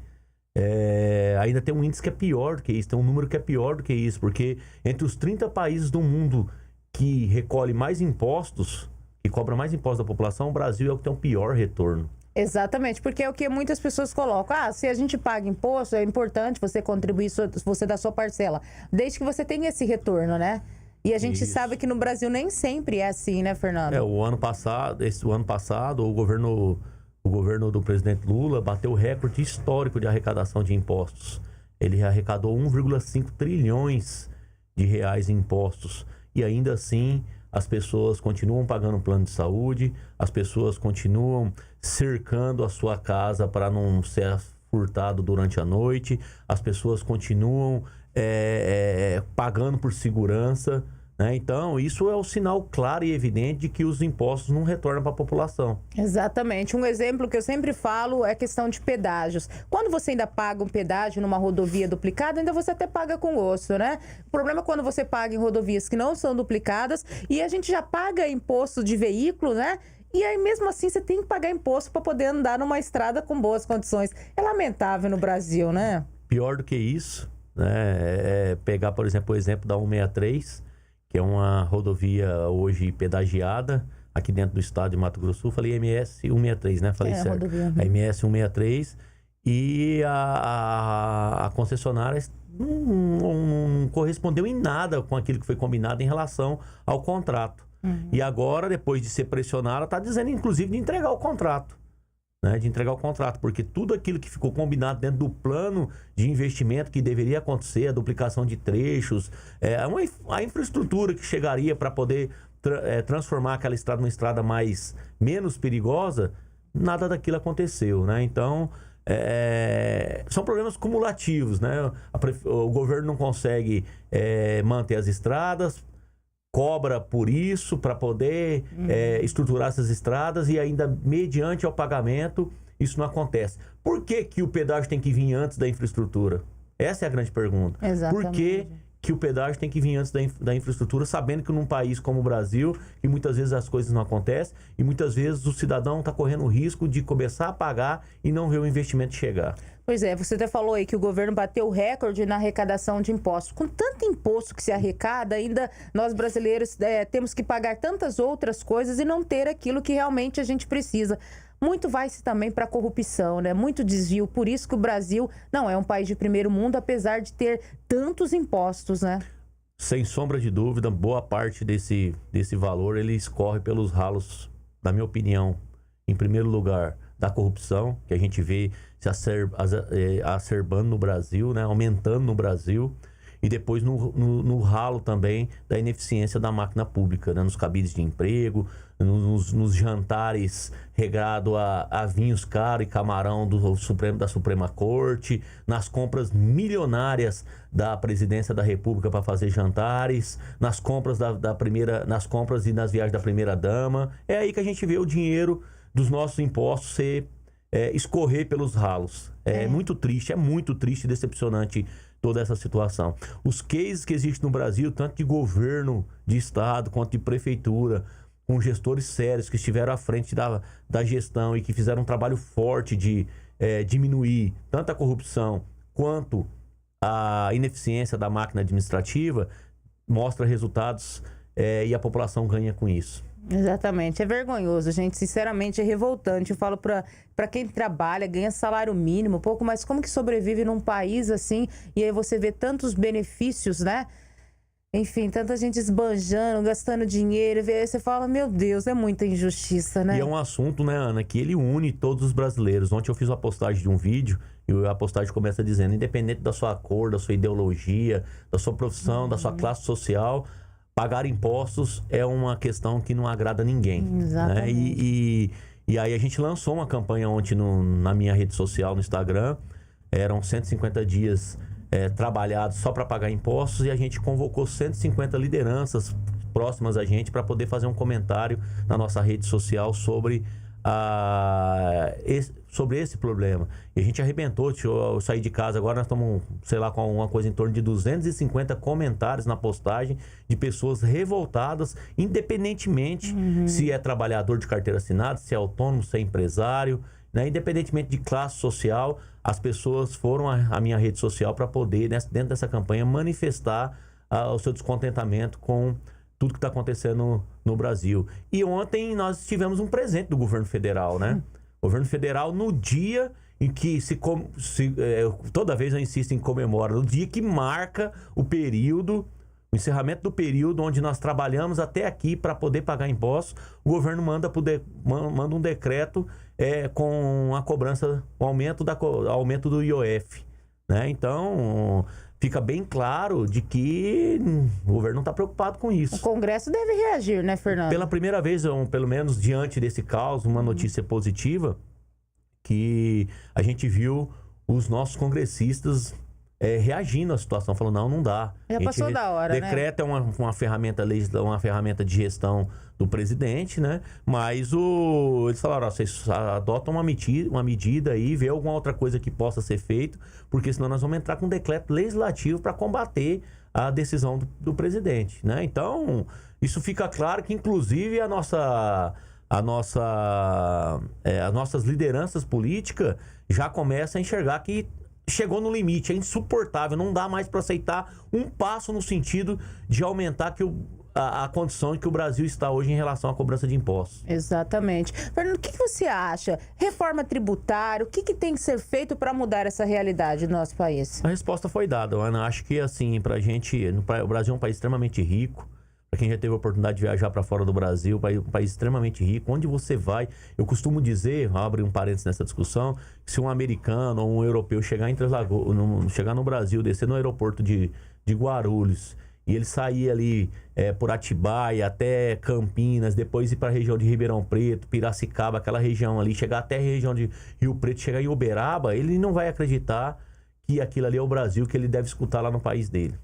ainda tem um índice que é pior do que isso, tem um número que é pior do que isso, porque entre os 30 países do mundo que recolhe mais impostos, que cobra mais impostos da população, o Brasil é o que tem o pior retorno. Exatamente, porque é o que muitas pessoas colocam. Se a gente paga imposto, é importante você contribuir, você dar sua parcela, desde que você tenha esse retorno, né? E a gente sabe que no Brasil nem sempre é assim, né, Fernando? O ano passado, o governo do presidente Lula bateu o recorde histórico de arrecadação de impostos. Ele arrecadou 1,5 trilhões de reais em impostos. E ainda assim, as pessoas continuam pagando plano de saúde, as pessoas continuam cercando a sua casa para não ser furtado durante a noite, as pessoas continuam pagando por segurança, né? Então, isso é o sinal claro e evidente de que os impostos não retornam para a população. Exatamente. Um exemplo que eu sempre falo é a questão de pedágios. Quando você ainda paga um pedágio numa rodovia duplicada, ainda você até paga com gosto, né? O problema é quando você paga em rodovias que não são duplicadas e a gente já paga imposto de veículo, né? E aí, mesmo assim, você tem que pagar imposto para poder andar numa estrada com boas condições. É lamentável no Brasil, né? Pior do que isso, né? É pegar, por exemplo, o exemplo da 163, que é uma rodovia hoje pedagiada, aqui dentro do estado de Mato Grosso do Sul. Falei MS 163, né? Falei certo. Rodovia. A MS 163. E a concessionária não correspondeu em nada com aquilo que foi combinado em relação ao contrato. E agora, depois de ser pressionada, está dizendo, inclusive, de entregar o contrato. Né? De entregar o contrato, porque tudo aquilo que ficou combinado dentro do plano de investimento que deveria acontecer, a duplicação de trechos, a infraestrutura que chegaria para poder transformar aquela estrada numa estrada menos perigosa, nada daquilo aconteceu, né? Então, são problemas cumulativos, né? O governo não consegue manter as estradas, cobra por isso para poder estruturar essas estradas e ainda mediante ao pagamento isso não acontece. Por que o pedágio tem que vir antes da infraestrutura? Essa é a grande pergunta. Exatamente. Por que o pedágio tem que vir antes da infraestrutura, sabendo que num país como o Brasil, que muitas vezes as coisas não acontecem e muitas vezes o cidadão está correndo o risco de começar a pagar e não ver o investimento chegar. Pois é, você até falou aí que o governo bateu o recorde na arrecadação de impostos. Com tanto imposto que se arrecada, ainda nós brasileiros temos que pagar tantas outras coisas e não ter aquilo que realmente a gente precisa. Muito vai-se também para a corrupção, né? Muito desvio. Por isso que o Brasil não é um país de primeiro mundo, apesar de ter tantos impostos, né? Sem sombra de dúvida, boa parte desse valor ele escorre pelos ralos, na minha opinião, em primeiro lugar, da corrupção, que a gente vê se acerbando no Brasil, né? Aumentando no Brasil, e depois no ralo também da ineficiência da máquina pública, né? Nos cabides de emprego, nos jantares regado a vinhos caros e camarão da Suprema Corte, nas compras milionárias da Presidência da República para fazer jantares, nas compras nas compras e nas viagens da primeira-dama. É aí que a gente vê o dinheiro dos nossos impostos escorrer pelos ralos. É muito triste e decepcionante toda essa situação. Os cases que existem no Brasil, tanto de governo de estado quanto de prefeitura, com gestores sérios que estiveram à frente da gestão e que fizeram um trabalho forte de diminuir tanto a corrupção quanto a ineficiência da máquina administrativa, mostra resultados e a população ganha com isso. Exatamente, é vergonhoso, gente, sinceramente é revoltante. Eu falo para quem trabalha, ganha salário mínimo, pouco, mas como que sobrevive num país assim, e aí você vê tantos benefícios, né? Enfim, tanta gente esbanjando, gastando dinheiro, e aí você fala, meu Deus, é muita injustiça, né? E é um assunto, né, Ana, que ele une todos os brasileiros. Ontem eu fiz uma postagem de um vídeo, e a postagem começa dizendo, independente da sua cor, da sua ideologia, da sua profissão, da sua classe social, pagar impostos é uma questão que não agrada ninguém. Exatamente. Né? E aí a gente lançou uma campanha ontem na minha rede social, no Instagram. Eram 150 dias trabalhados só para pagar impostos e a gente convocou 150 lideranças próximas a gente para poder fazer um comentário na nossa rede social sobre esse problema. E a gente arrebentou. Eu saí de casa agora, nós estamos, sei lá, com uma coisa em torno de 250 comentários na postagem de pessoas revoltadas, independentemente se é trabalhador de carteira assinada, se é autônomo, se é empresário, né? Independentemente de classe social, as pessoas foram à minha rede social para poder, dentro dessa campanha, manifestar o seu descontentamento com tudo que está acontecendo no Brasil. E ontem nós tivemos um presente do governo federal, né? O governo federal, no dia em que toda vez eu insisto em comemora, no dia que marca o período, o encerramento do período onde nós trabalhamos até aqui para poder pagar impostos, o governo manda um decreto com a cobrança, o aumento do IOF, né? Então, fica bem claro de que o governo não está preocupado com isso. O Congresso deve reagir, né, Fernando? Pela primeira vez, pelo menos diante desse caos, uma notícia positiva, que a gente viu os nossos congressistas reagindo à situação, falando, não dá. Já passou da hora, decreto é uma ferramenta de gestão do presidente, né? Mas eles falaram, vocês adotam uma medida aí, vê alguma outra coisa que possa ser feito, porque senão nós vamos entrar com um decreto legislativo para combater a decisão do presidente, né? Então, isso fica claro que, inclusive, as nossas lideranças políticas já começam a enxergar que chegou no limite, é insuportável, não dá mais para aceitar um passo no sentido de aumentar a condição em que o Brasil está hoje em relação à cobrança de impostos. Exatamente. Fernando, o que você acha? Reforma tributária, o que tem que ser feito para mudar essa realidade do nosso país? A resposta foi dada, Ana. Acho que, assim, pra gente, o Brasil é um país extremamente rico. Para quem já teve a oportunidade de viajar para fora do Brasil, um país extremamente rico, onde você vai, eu costumo dizer, abrir um parênteses nessa discussão, que se um americano ou um europeu chegar em Três Lagoas, chegar no Brasil, descer no aeroporto de Guarulhos, e ele sair ali por Atibaia até Campinas, depois ir para a região de Ribeirão Preto, Piracicaba, aquela região ali, chegar até a região de Rio Preto, chegar em Uberaba, ele não vai acreditar que aquilo ali é o Brasil que ele deve escutar lá no país dele.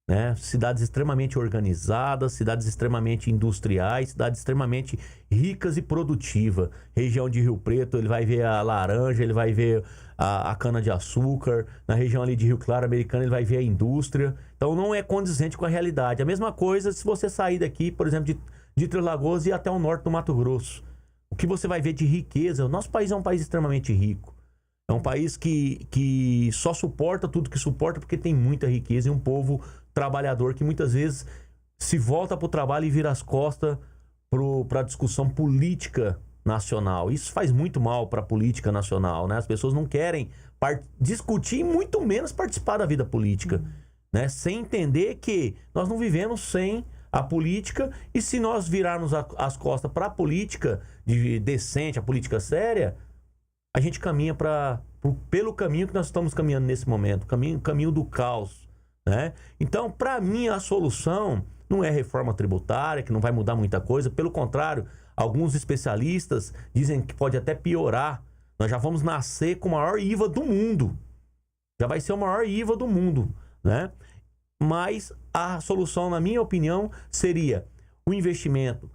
Né? Cidades extremamente organizadas, cidades extremamente industriais, cidades extremamente ricas e produtivas. Região de Rio Preto, ele vai ver a laranja, ele vai ver a cana-de-açúcar. Na região ali de Rio Claro, Americana, ele vai ver a indústria. Então não é condizente com a realidade. A mesma coisa se você sair daqui, por exemplo, de Três Lagoas e ir até o norte do Mato Grosso. O que você vai ver de riqueza? O nosso país é um país extremamente rico. É um país que só suporta tudo que suporta porque tem muita riqueza e um povo trabalhador que muitas vezes se volta para o trabalho e vira as costas para a discussão política nacional. Isso faz muito mal para a política nacional, né? As pessoas não querem discutir e muito menos participar da vida política, né? Sem entender que nós não vivemos sem a política e se nós virarmos as costas para a política decente, a política séria, a gente caminha pelo caminho que nós estamos caminhando nesse momento, caminho do caos, né? Então, para mim, a solução não é reforma tributária, que não vai mudar muita coisa. Pelo contrário, alguns especialistas dizem que pode até piorar. Nós já vamos nascer com o maior IVA do mundo. Já vai ser o maior IVA do mundo, né? Mas a solução, na minha opinião, seria o investimento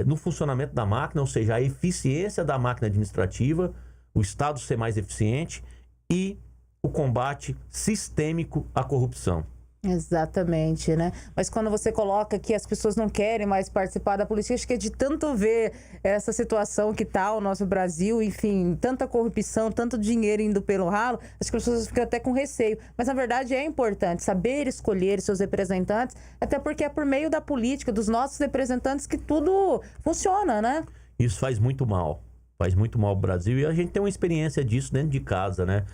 no funcionamento da máquina, ou seja, a eficiência da máquina administrativa, o Estado ser mais eficiente e o combate sistêmico à corrupção. Exatamente, né? Mas quando você coloca que as pessoas não querem mais participar da política, acho que é de tanto ver essa situação que tá o nosso Brasil, enfim, tanta corrupção, tanto dinheiro indo pelo ralo, acho que as pessoas ficam até com receio. Mas, na verdade, é importante saber escolher seus representantes, até porque é por meio da política, dos nossos representantes, que tudo funciona, né? Isso faz muito mal ao Brasil, e a gente tem uma experiência disso dentro de casa, né?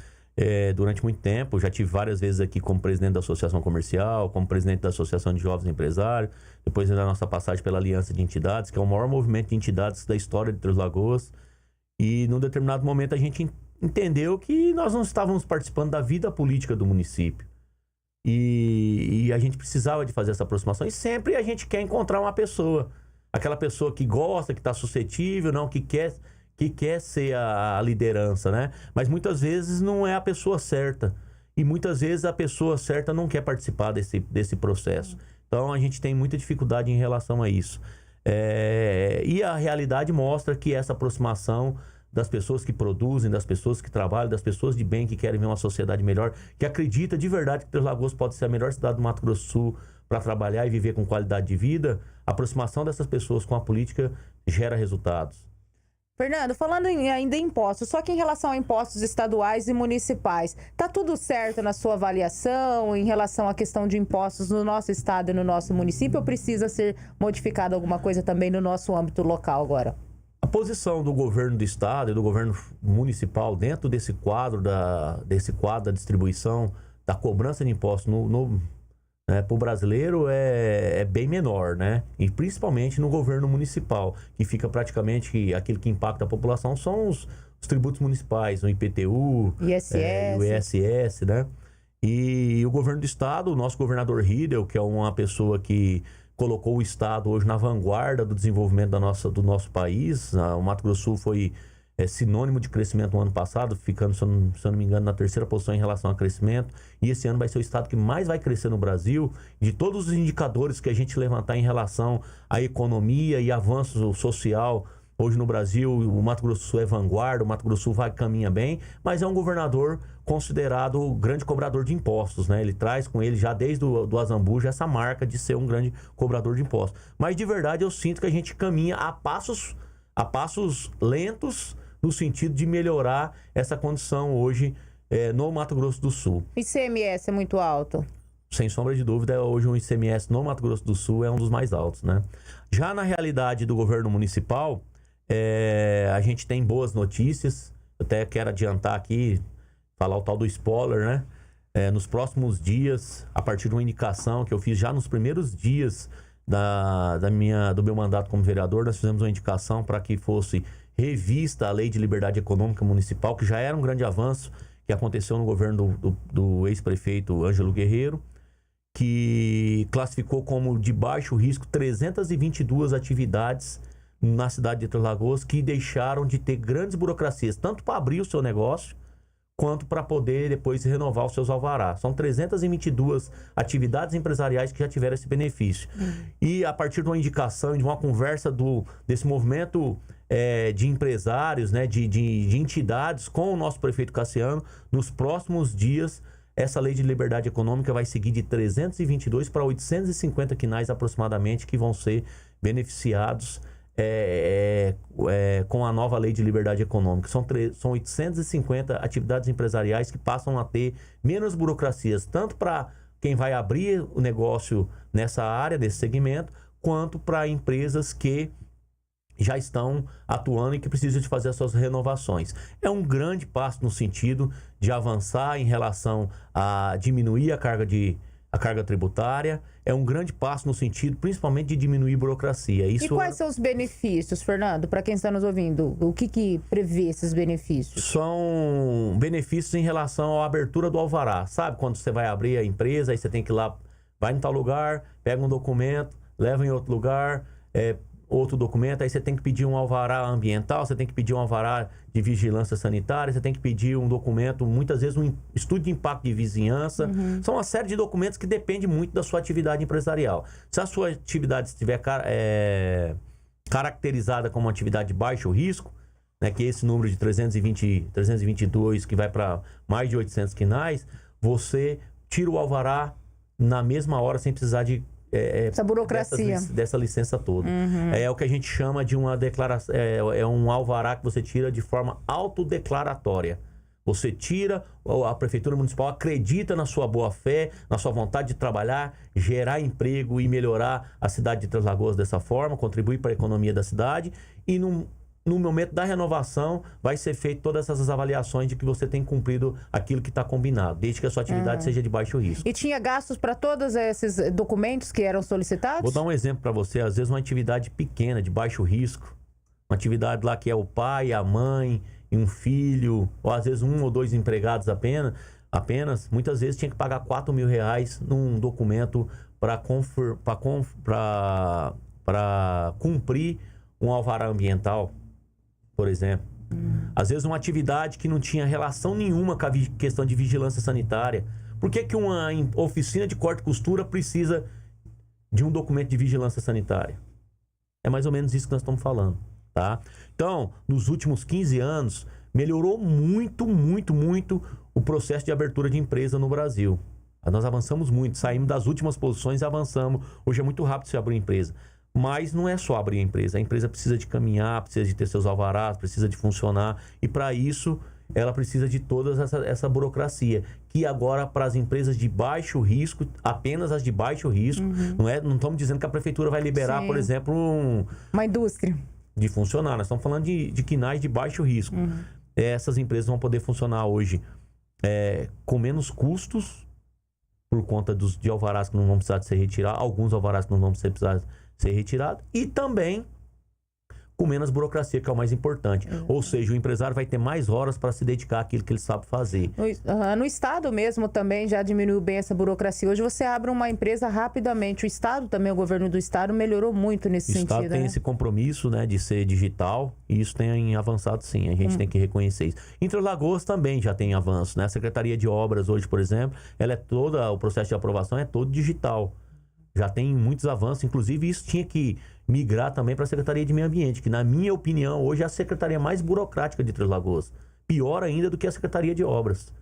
Durante muito tempo, já tive várias vezes aqui como presidente da Associação Comercial, como presidente da Associação de Jovens Empresários, depois da nossa passagem pela Aliança de Entidades, que é o maior movimento de entidades da história de Três Lagoas. E num determinado momento a gente entendeu que nós não estávamos participando da vida política do município. E a gente precisava de fazer essa aproximação. E sempre a gente quer encontrar uma pessoa, aquela pessoa que gosta, que está suscetível, não, que quer ser a liderança, né? Mas muitas vezes não é a pessoa certa. E muitas vezes a pessoa certa não quer participar desse processo. Então a gente tem muita dificuldade em relação a isso. E a realidade mostra que essa aproximação das pessoas que produzem, das pessoas que trabalham, das pessoas de bem que querem ver uma sociedade melhor, que acredita de verdade que Três Lagoas pode ser a melhor cidade do Mato Grosso do Sul para trabalhar e viver com qualidade de vida, a aproximação dessas pessoas com a política gera resultados. Fernando, falando ainda em impostos, só que em relação a impostos estaduais e municipais, tá tudo certo na sua avaliação em relação à questão de impostos no nosso estado e no nosso município, ou precisa ser modificada alguma coisa também no nosso âmbito local agora? A posição do governo do estado e do governo municipal dentro desse quadro da distribuição, da cobrança de impostos para o brasileiro é bem menor, né? E principalmente no governo municipal, que fica praticamente aquilo que impacta a população são os tributos municipais, o IPTU, o ISS, né? E o governo do estado, o nosso governador Riedel, que é uma pessoa que colocou o estado hoje na vanguarda do desenvolvimento do nosso país. O Mato Grosso do Sul foi sinônimo de crescimento no ano passado, ficando, se eu não me engano, na terceira posição em relação a crescimento. E esse ano vai ser o estado que mais vai crescer no Brasil. De todos os indicadores que a gente levantar em relação à economia e avanço social, hoje no Brasil, o Mato Grosso do Sul é vanguarda, o Mato Grosso do Sul caminha bem, mas é um governador considerado o grande cobrador de impostos, né? Ele traz com ele já desde do Azambuja essa marca de ser um grande cobrador de impostos. Mas de verdade eu sinto que a gente caminha a passos lentos no sentido de melhorar essa condição hoje no Mato Grosso do Sul. O ICMS é muito alto? Sem sombra de dúvida, hoje o ICMS no Mato Grosso do Sul é um dos mais altos, né? Já na realidade do governo municipal, a gente tem boas notícias. Eu até quero adiantar aqui, falar o tal do spoiler, né? Nos próximos dias, a partir de uma indicação que eu fiz já nos primeiros dias do meu mandato como vereador, nós fizemos uma indicação para que fosse revista a Lei de Liberdade Econômica Municipal, que já era um grande avanço que aconteceu no governo do ex-prefeito Ângelo Guerreiro, que classificou como de baixo risco 322 atividades na cidade de Três Lagoas que deixaram de ter grandes burocracias, tanto para abrir o seu negócio, quanto para poder depois renovar os seus alvarás. São 322 atividades empresariais que já tiveram esse benefício. E a partir de uma indicação, de uma conversa desse movimento de empresários, né, de entidades com o nosso prefeito Cassiano, nos próximos dias, essa lei de liberdade econômica vai seguir de 322 para 850 quinais aproximadamente que vão ser beneficiados com a nova lei de liberdade econômica. São 850 atividades empresariais que passam a ter menos burocracias, tanto para quem vai abrir o negócio nessa área, desse segmento, quanto para empresas que já estão atuando e que precisam de fazer as suas renovações. É um grande passo no sentido de avançar em relação a diminuir a carga tributária, é um grande passo no sentido, principalmente, de diminuir burocracia. E quais são os benefícios, Fernando, para quem está nos ouvindo? O que prevê esses benefícios? São benefícios em relação à abertura do alvará. Sabe quando você vai abrir a empresa, aí você tem que ir lá, vai em tal lugar, pega um documento, leva em outro lugar, outro documento, aí você tem que pedir um alvará ambiental, você tem que pedir um alvará de vigilância sanitária, você tem que pedir um documento, muitas vezes um estudo de impacto de vizinhança. São uma série de documentos que depende muito da sua atividade empresarial. Se a sua atividade estiver caracterizada como uma atividade de baixo risco, né, que é esse número de 322, que vai para mais de 800 quinais, você tira o alvará na mesma hora, sem precisar de essa burocracia dessa licença toda. É o que a gente chama de uma declaração, um alvará que você tira de forma autodeclaratória. Você tira, a Prefeitura Municipal acredita na sua boa-fé, na sua vontade de trabalhar, gerar emprego e melhorar a cidade de Três Lagoas dessa forma, contribuir para a economia da cidade, e no momento da renovação vai ser feito todas essas avaliações de que você tem cumprido aquilo que está combinado, desde que a sua atividade seja de baixo risco. E tinha gastos para todos esses documentos que eram solicitados? Vou dar um exemplo para você. Às vezes uma atividade pequena, de baixo risco, uma atividade lá que é o pai, a mãe e um filho, ou às vezes 1 ou 2 empregados apenas, muitas vezes tinha que pagar R$4.000 num documento para cumprir um alvará ambiental, por exemplo. Às vezes uma atividade que não tinha relação nenhuma com a questão de vigilância sanitária. Por que uma oficina de corte e costura precisa de um documento de vigilância sanitária? É mais ou menos isso que nós estamos falando, tá? Então, nos últimos 15 anos, melhorou muito, muito, muito o processo de abertura de empresa no Brasil. Nós avançamos muito, saímos das últimas posições e avançamos. Hoje é muito rápido você abrir empresa. Mas não é só abrir a empresa precisa de caminhar, precisa de ter seus alvarás, precisa de funcionar, e para isso ela precisa de toda essa burocracia, que agora para as empresas de baixo risco, apenas as de baixo risco, não estamos dizendo que a prefeitura vai liberar, por exemplo, uma indústria de funcionar, nós estamos falando de quinais de baixo risco. Essas empresas vão poder funcionar hoje com menos custos, por conta de alvarás que não vão precisar de ser retirados, alguns alvarás que não vão precisar ser retirados, e também com menos burocracia, que é o mais importante. Ou seja, o empresário vai ter mais horas para se dedicar àquilo que ele sabe fazer. No Estado mesmo também já diminuiu bem essa burocracia. Hoje você abre uma empresa rapidamente. O Estado também, o governo do Estado melhorou muito nesse sentido. O Estado tem esse compromisso, né, de ser digital, e isso tem avançado sim, a gente tem que reconhecer isso. Entre Lagoas também já tem avanço, né? A Secretaria de Obras hoje, por exemplo, o processo de aprovação é todo digital. Já tem muitos avanços, inclusive isso tinha que migrar também para a Secretaria de Meio Ambiente, que na minha opinião hoje é a secretaria mais burocrática de Três Lagoas. Pior ainda do que a Secretaria de Obras.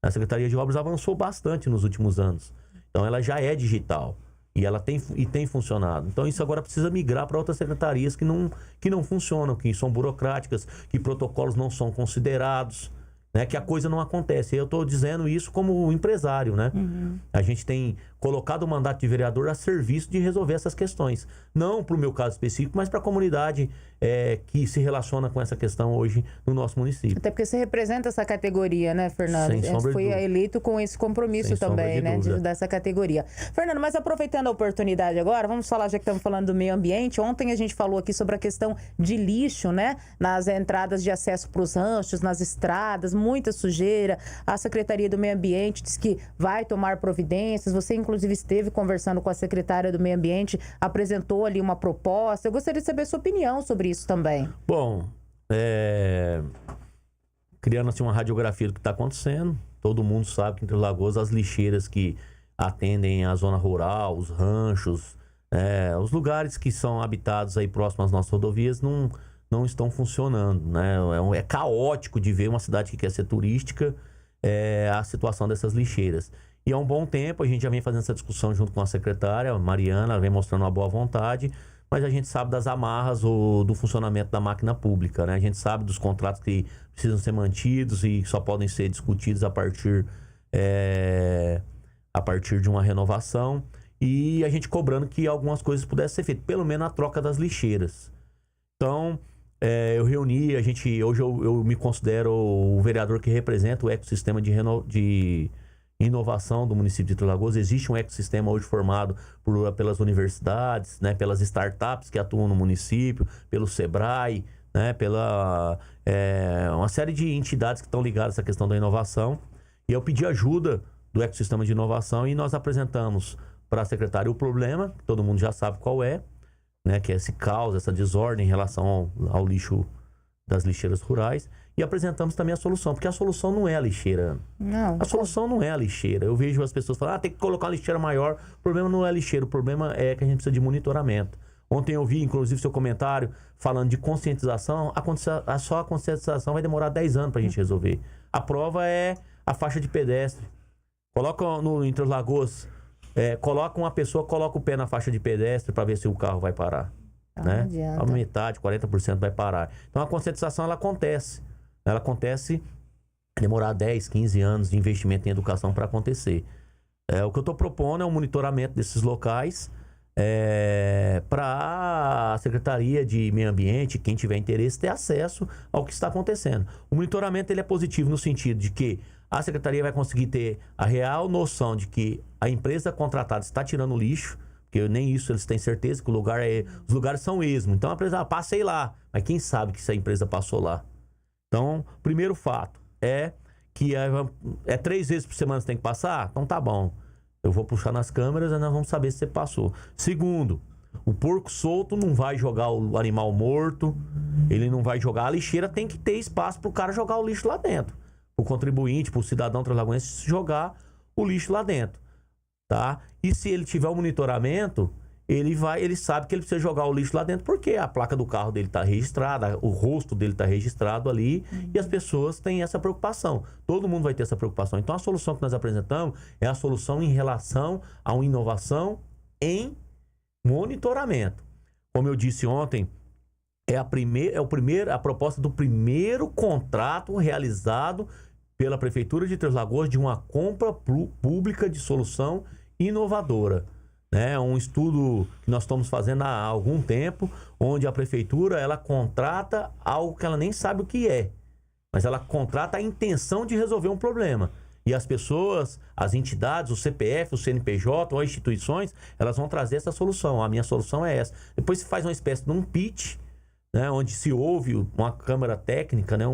A Secretaria de Obras avançou bastante nos últimos anos. Então ela já é digital e ela tem funcionado. Então isso agora precisa migrar para outras secretarias que não funcionam, que são burocráticas, que protocolos não são considerados, né, que a coisa não acontece. Eu estou dizendo isso como empresário, né? A gente tem colocado o mandato de vereador a serviço de resolver essas questões. Não para o meu caso específico, mas para a comunidade que se relaciona com essa questão hoje no nosso município. Até porque você representa essa categoria, né, Fernando? Sem sombra de foi dúvida. eleito com esse compromisso também, né, dessa categoria. Fernando, mas aproveitando a oportunidade agora, vamos falar, já que estamos falando do meio ambiente. Ontem a gente falou aqui sobre a questão de lixo, né, nas entradas de acesso para os ranchos, nas estradas, muita sujeira. A Secretaria do Meio Ambiente diz que vai tomar providências. Você, inclusive, esteve conversando com a secretária do Meio Ambiente, apresentou ali uma proposta. Eu gostaria de saber sua opinião sobre isso também. Bom, criando assim uma radiografia do que está acontecendo, todo mundo sabe que em Três Lagoas as lixeiras que atendem a zona rural, os ranchos, os lugares que são habitados aí próximos às nossas rodovias não estão funcionando, né? É caótico de ver uma cidade que quer ser turística, a situação dessas lixeiras. E há um bom tempo a gente já vem fazendo essa discussão junto com a secretária, a Mariana, ela vem mostrando uma boa vontade, mas a gente sabe das amarras do funcionamento da máquina pública, né? A gente sabe dos contratos que precisam ser mantidos e só podem ser discutidos a partir de uma renovação, e a gente cobrando que algumas coisas pudessem ser feitas, pelo menos a troca das lixeiras. Então, eu reuni, hoje eu me considero o vereador que representa o ecossistema de inovação do município de Três Lagoas. Existe um ecossistema hoje formado pelas universidades, né, pelas startups que atuam no município, pelo Sebrae, né, pela uma série de entidades que estão ligadas a essa questão da inovação. E eu pedi ajuda do ecossistema de inovação e nós apresentamos para a secretária o problema, que todo mundo já sabe qual é, né, que é esse caos, essa desordem em relação ao lixo das lixeiras rurais, e apresentamos também a solução, porque a solução não é a lixeira. Não. A solução não é a lixeira. Eu vejo as pessoas falando, tem que colocar uma lixeira maior. O problema não é a lixeira, o problema é que a gente precisa de monitoramento. Ontem eu vi, inclusive, seu comentário falando de conscientização. Só a conscientização vai demorar 10 anos pra gente resolver. A prova é a faixa de pedestre. Coloca em Três Lagoas, coloca uma pessoa, coloca o pé na faixa de pedestre para ver se o carro vai parar. Né? A metade, 40% vai parar. Então a conscientização ela acontece. Ela acontece demorar 10, 15 anos de investimento em educação para acontecer. O que eu estou propondo é um monitoramento desses locais para a Secretaria de Meio Ambiente, quem tiver interesse, ter acesso ao que está acontecendo. O monitoramento ele é positivo no sentido de que a Secretaria vai conseguir ter a real noção de que a empresa contratada está tirando lixo, porque nem isso eles têm certeza, que os lugares são esmo. Então a empresa, passei lá, mas quem sabe que essa empresa passou lá? Então, primeiro fato é que 3 vezes por semana você tem que passar? Então tá bom. Eu vou puxar nas câmeras e nós vamos saber se você passou. Segundo, o porco solto não vai jogar o animal morto, ele não vai jogar. A lixeira tem que ter espaço para o cara jogar o lixo lá dentro. O contribuinte, para o cidadão trêslagoense jogar o lixo lá dentro. Tá? E se ele tiver o monitoramento, ele sabe que ele precisa jogar o lixo lá dentro, porque a placa do carro dele está registrada, o rosto dele está registrado ali, e as pessoas têm essa preocupação. Todo mundo vai ter essa preocupação. Então a solução que nós apresentamos é a solução em relação a uma inovação em monitoramento. como eu disse ontem, a proposta do primeiro contrato realizado pela Prefeitura de Três Lagoas de uma compra pública de solução inovadora. É um estudo que nós estamos fazendo há algum tempo, onde a Prefeitura ela contrata algo que ela nem sabe o que é, mas ela contrata a intenção de resolver um problema. E as pessoas, as entidades, o CPF, o CNPJ ou as instituições, elas vão trazer essa solução. A minha solução é essa. Depois se faz uma espécie de um pitch, né, onde se ouve uma câmara técnica, né,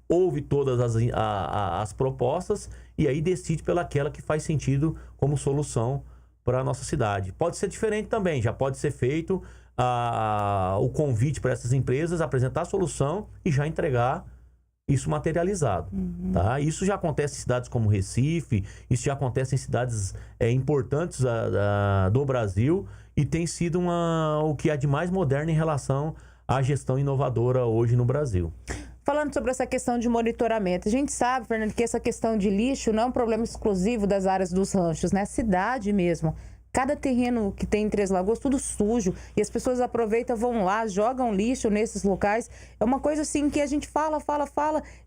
ouve todas as propostas e aí decide pelaquela que faz sentido como solução para a nossa cidade. Pode ser diferente também, já pode ser feito o convite para essas empresas apresentar a solução e já entregar isso materializado. Tá? Isso já acontece em cidades como Recife, isso já acontece em cidades importantes do Brasil e tem sido o que há de mais moderno em relação à gestão inovadora hoje no Brasil. Falando sobre essa questão de monitoramento, a gente sabe, Fernando, que essa questão de lixo não é um problema exclusivo das áreas dos ranchos, né? A cidade mesmo. Cada terreno que tem em Três Lagoas, tudo sujo. E as pessoas aproveitam, vão lá, jogam lixo nesses locais. É uma coisa assim que a gente fala.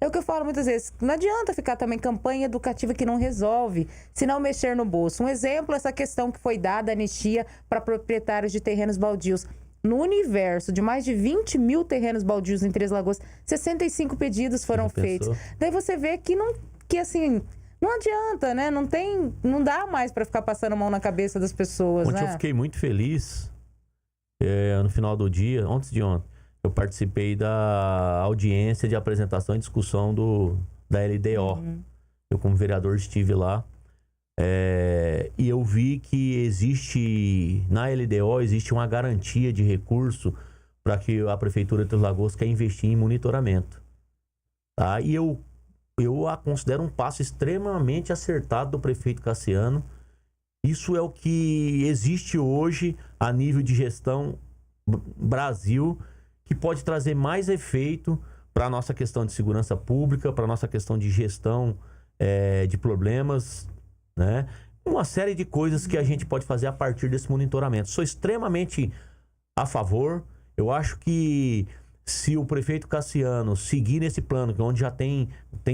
É o que eu falo muitas vezes. Não adianta ficar também campanha educativa que não resolve, se não mexer no bolso. Um exemplo, essa questão que foi dada, anistia para proprietários de terrenos baldios. No universo de mais de 20 mil terrenos baldios em Três Lagoas, 65 pedidos foram feitos. Daí você vê que assim, não adianta, né? Não dá mais para ficar passando a mão na cabeça das pessoas, Ontem né? eu fiquei muito feliz, no final do dia, antes de ontem, eu participei da audiência de apresentação e discussão da LDO. Eu, como vereador, estive lá. E eu vi que na LDO existe uma garantia de recurso para que a Prefeitura de Três Lagoas quer investir em monitoramento. Tá? E eu a considero um passo extremamente acertado do prefeito Cassiano. Isso é o que existe hoje a nível de gestão Brasil, que pode trazer mais efeito para a nossa questão de segurança pública, para a nossa questão de gestão de problemas, né? Uma série de coisas que a gente pode fazer a partir desse monitoramento. Sou extremamente a favor. Eu acho que se o prefeito Cassiano seguir nesse plano, onde já tem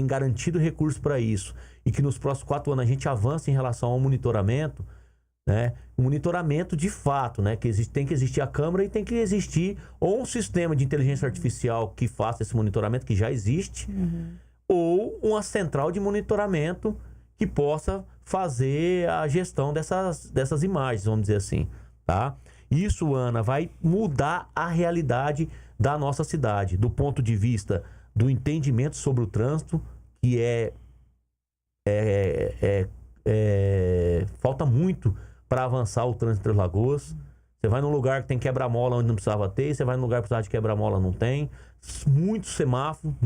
garantido recurso para isso, e que nos próximos 4 anos a gente avance em relação ao monitoramento, né? Um monitoramento de fato, né? Que tem que existir a Câmara e tem que existir ou um sistema de inteligência artificial que faça esse monitoramento, que já existe, ou uma central de monitoramento que possa fazer a gestão dessas imagens, vamos dizer assim, tá? Isso, Ana, vai mudar a realidade da nossa cidade, do ponto de vista do entendimento sobre o trânsito, que falta muito para avançar o trânsito em Três Lagoas. Você vai num lugar que tem quebra-mola onde não precisava ter, você vai num lugar que precisava de quebra-mola, não tem. Muito semáforo.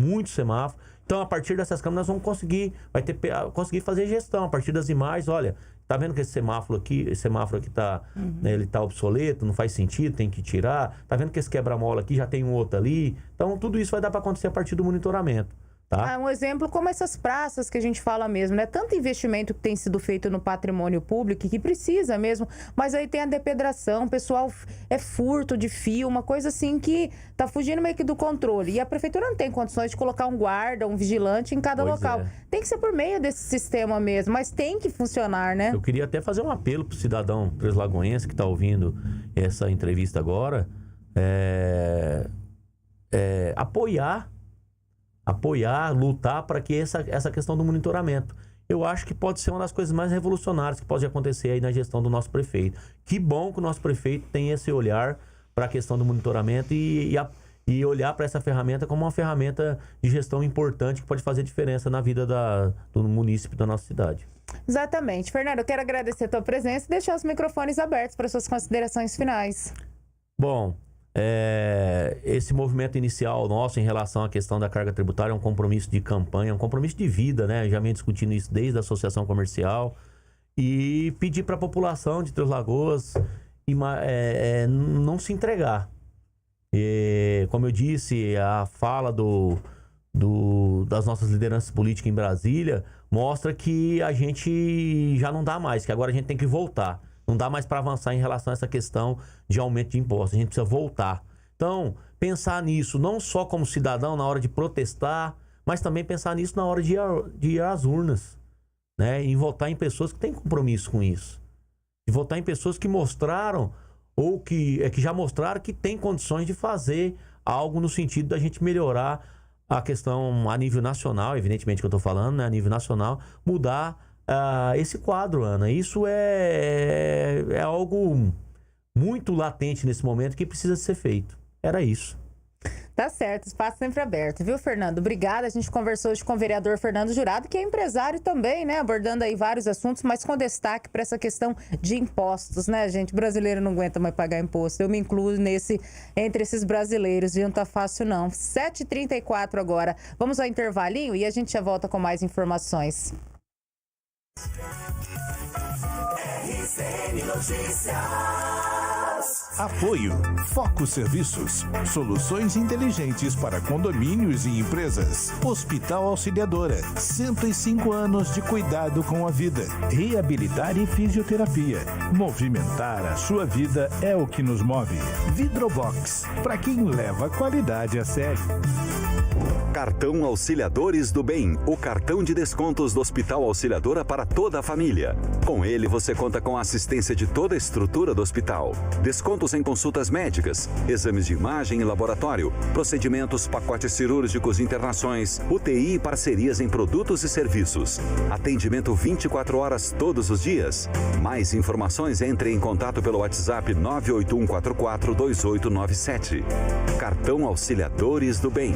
Então, a partir dessas câmeras, nós vamos conseguir fazer gestão. A partir das imagens, olha, tá vendo que esse semáforo aqui tá, né, ele tá obsoleto, não faz sentido, tem que tirar. Tá vendo que esse quebra-mola aqui já tem um outro ali. Então, tudo isso vai dar para acontecer a partir do monitoramento. Tá? Um exemplo como essas praças que a gente fala mesmo, né? Tanto investimento que tem sido feito no patrimônio público, que precisa mesmo, mas aí tem a depedração, o pessoal furto de fio, uma coisa assim que tá fugindo meio que do controle. E a prefeitura não tem condições de colocar um guarda, um vigilante em cada local. Tem que ser por meio desse sistema mesmo, mas tem que funcionar, né? Eu queria até fazer um apelo pro cidadão treslagoense que tá ouvindo essa entrevista agora, apoiar, lutar para que essa questão do monitoramento. Eu acho que pode ser uma das coisas mais revolucionárias que pode acontecer aí na gestão do nosso prefeito. Que bom que o nosso prefeito tem esse olhar para a questão do monitoramento e olhar para essa ferramenta como uma ferramenta de gestão importante que pode fazer diferença na vida do município da nossa cidade. Exatamente. Fernando, eu quero agradecer a tua presença e deixar os microfones abertos para suas considerações finais. Bom, esse movimento inicial nosso em relação à questão da carga tributária é um compromisso de campanha, um compromisso de vida, né? Já venho discutindo isso desde a associação comercial e pedir para a população de Três Lagoas não se entregar. Como eu disse, a fala das nossas lideranças políticas em Brasília mostra que a gente já não dá mais, que agora a gente tem que voltar. Não dá mais para avançar em relação a essa questão de aumento de impostos. A gente precisa voltar. Então, pensar nisso não só como cidadão na hora de protestar, mas também pensar nisso na hora de ir às urnas, né? E votar em pessoas que têm compromisso com isso. E votar em pessoas que mostraram ou que já mostraram que tem condições de fazer algo no sentido da gente melhorar a questão a nível nacional, evidentemente que eu estou falando, né? A nível nacional, mudar esse quadro, Ana. Isso é algo muito latente nesse momento que precisa ser feito. Era isso. Tá certo, espaço sempre aberto, viu, Fernando? Obrigada. A gente conversou hoje com o vereador Fernando Jurado, que é empresário também, né? Abordando aí vários assuntos, mas com destaque para essa questão de impostos, né, gente? O brasileiro não aguenta mais pagar imposto. Eu me incluo entre esses brasileiros, e não tá fácil, não. 7h34 agora. Vamos ao intervalinho e a gente já volta com mais informações. RCN Notícias. Apoio Foco Serviços, soluções inteligentes para condomínios e empresas. Hospital Auxiliadora, 105 anos de cuidado com a vida. Reabilitar e fisioterapia. Movimentar a sua vida é o que nos move. Vidrobox, para quem leva a qualidade a sério. Cartão Auxiliadores do Bem, o cartão de descontos do Hospital Auxiliadora para toda a família. Com ele você conta com a assistência de toda a estrutura do hospital. Descontos em consultas médicas, exames de imagem e laboratório, procedimentos, pacotes cirúrgicos, internações, UTI e parcerias em produtos e serviços. Atendimento 24 horas todos os dias. Mais informações, entre em contato pelo WhatsApp 981442897. Cartão Auxiliadores do Bem.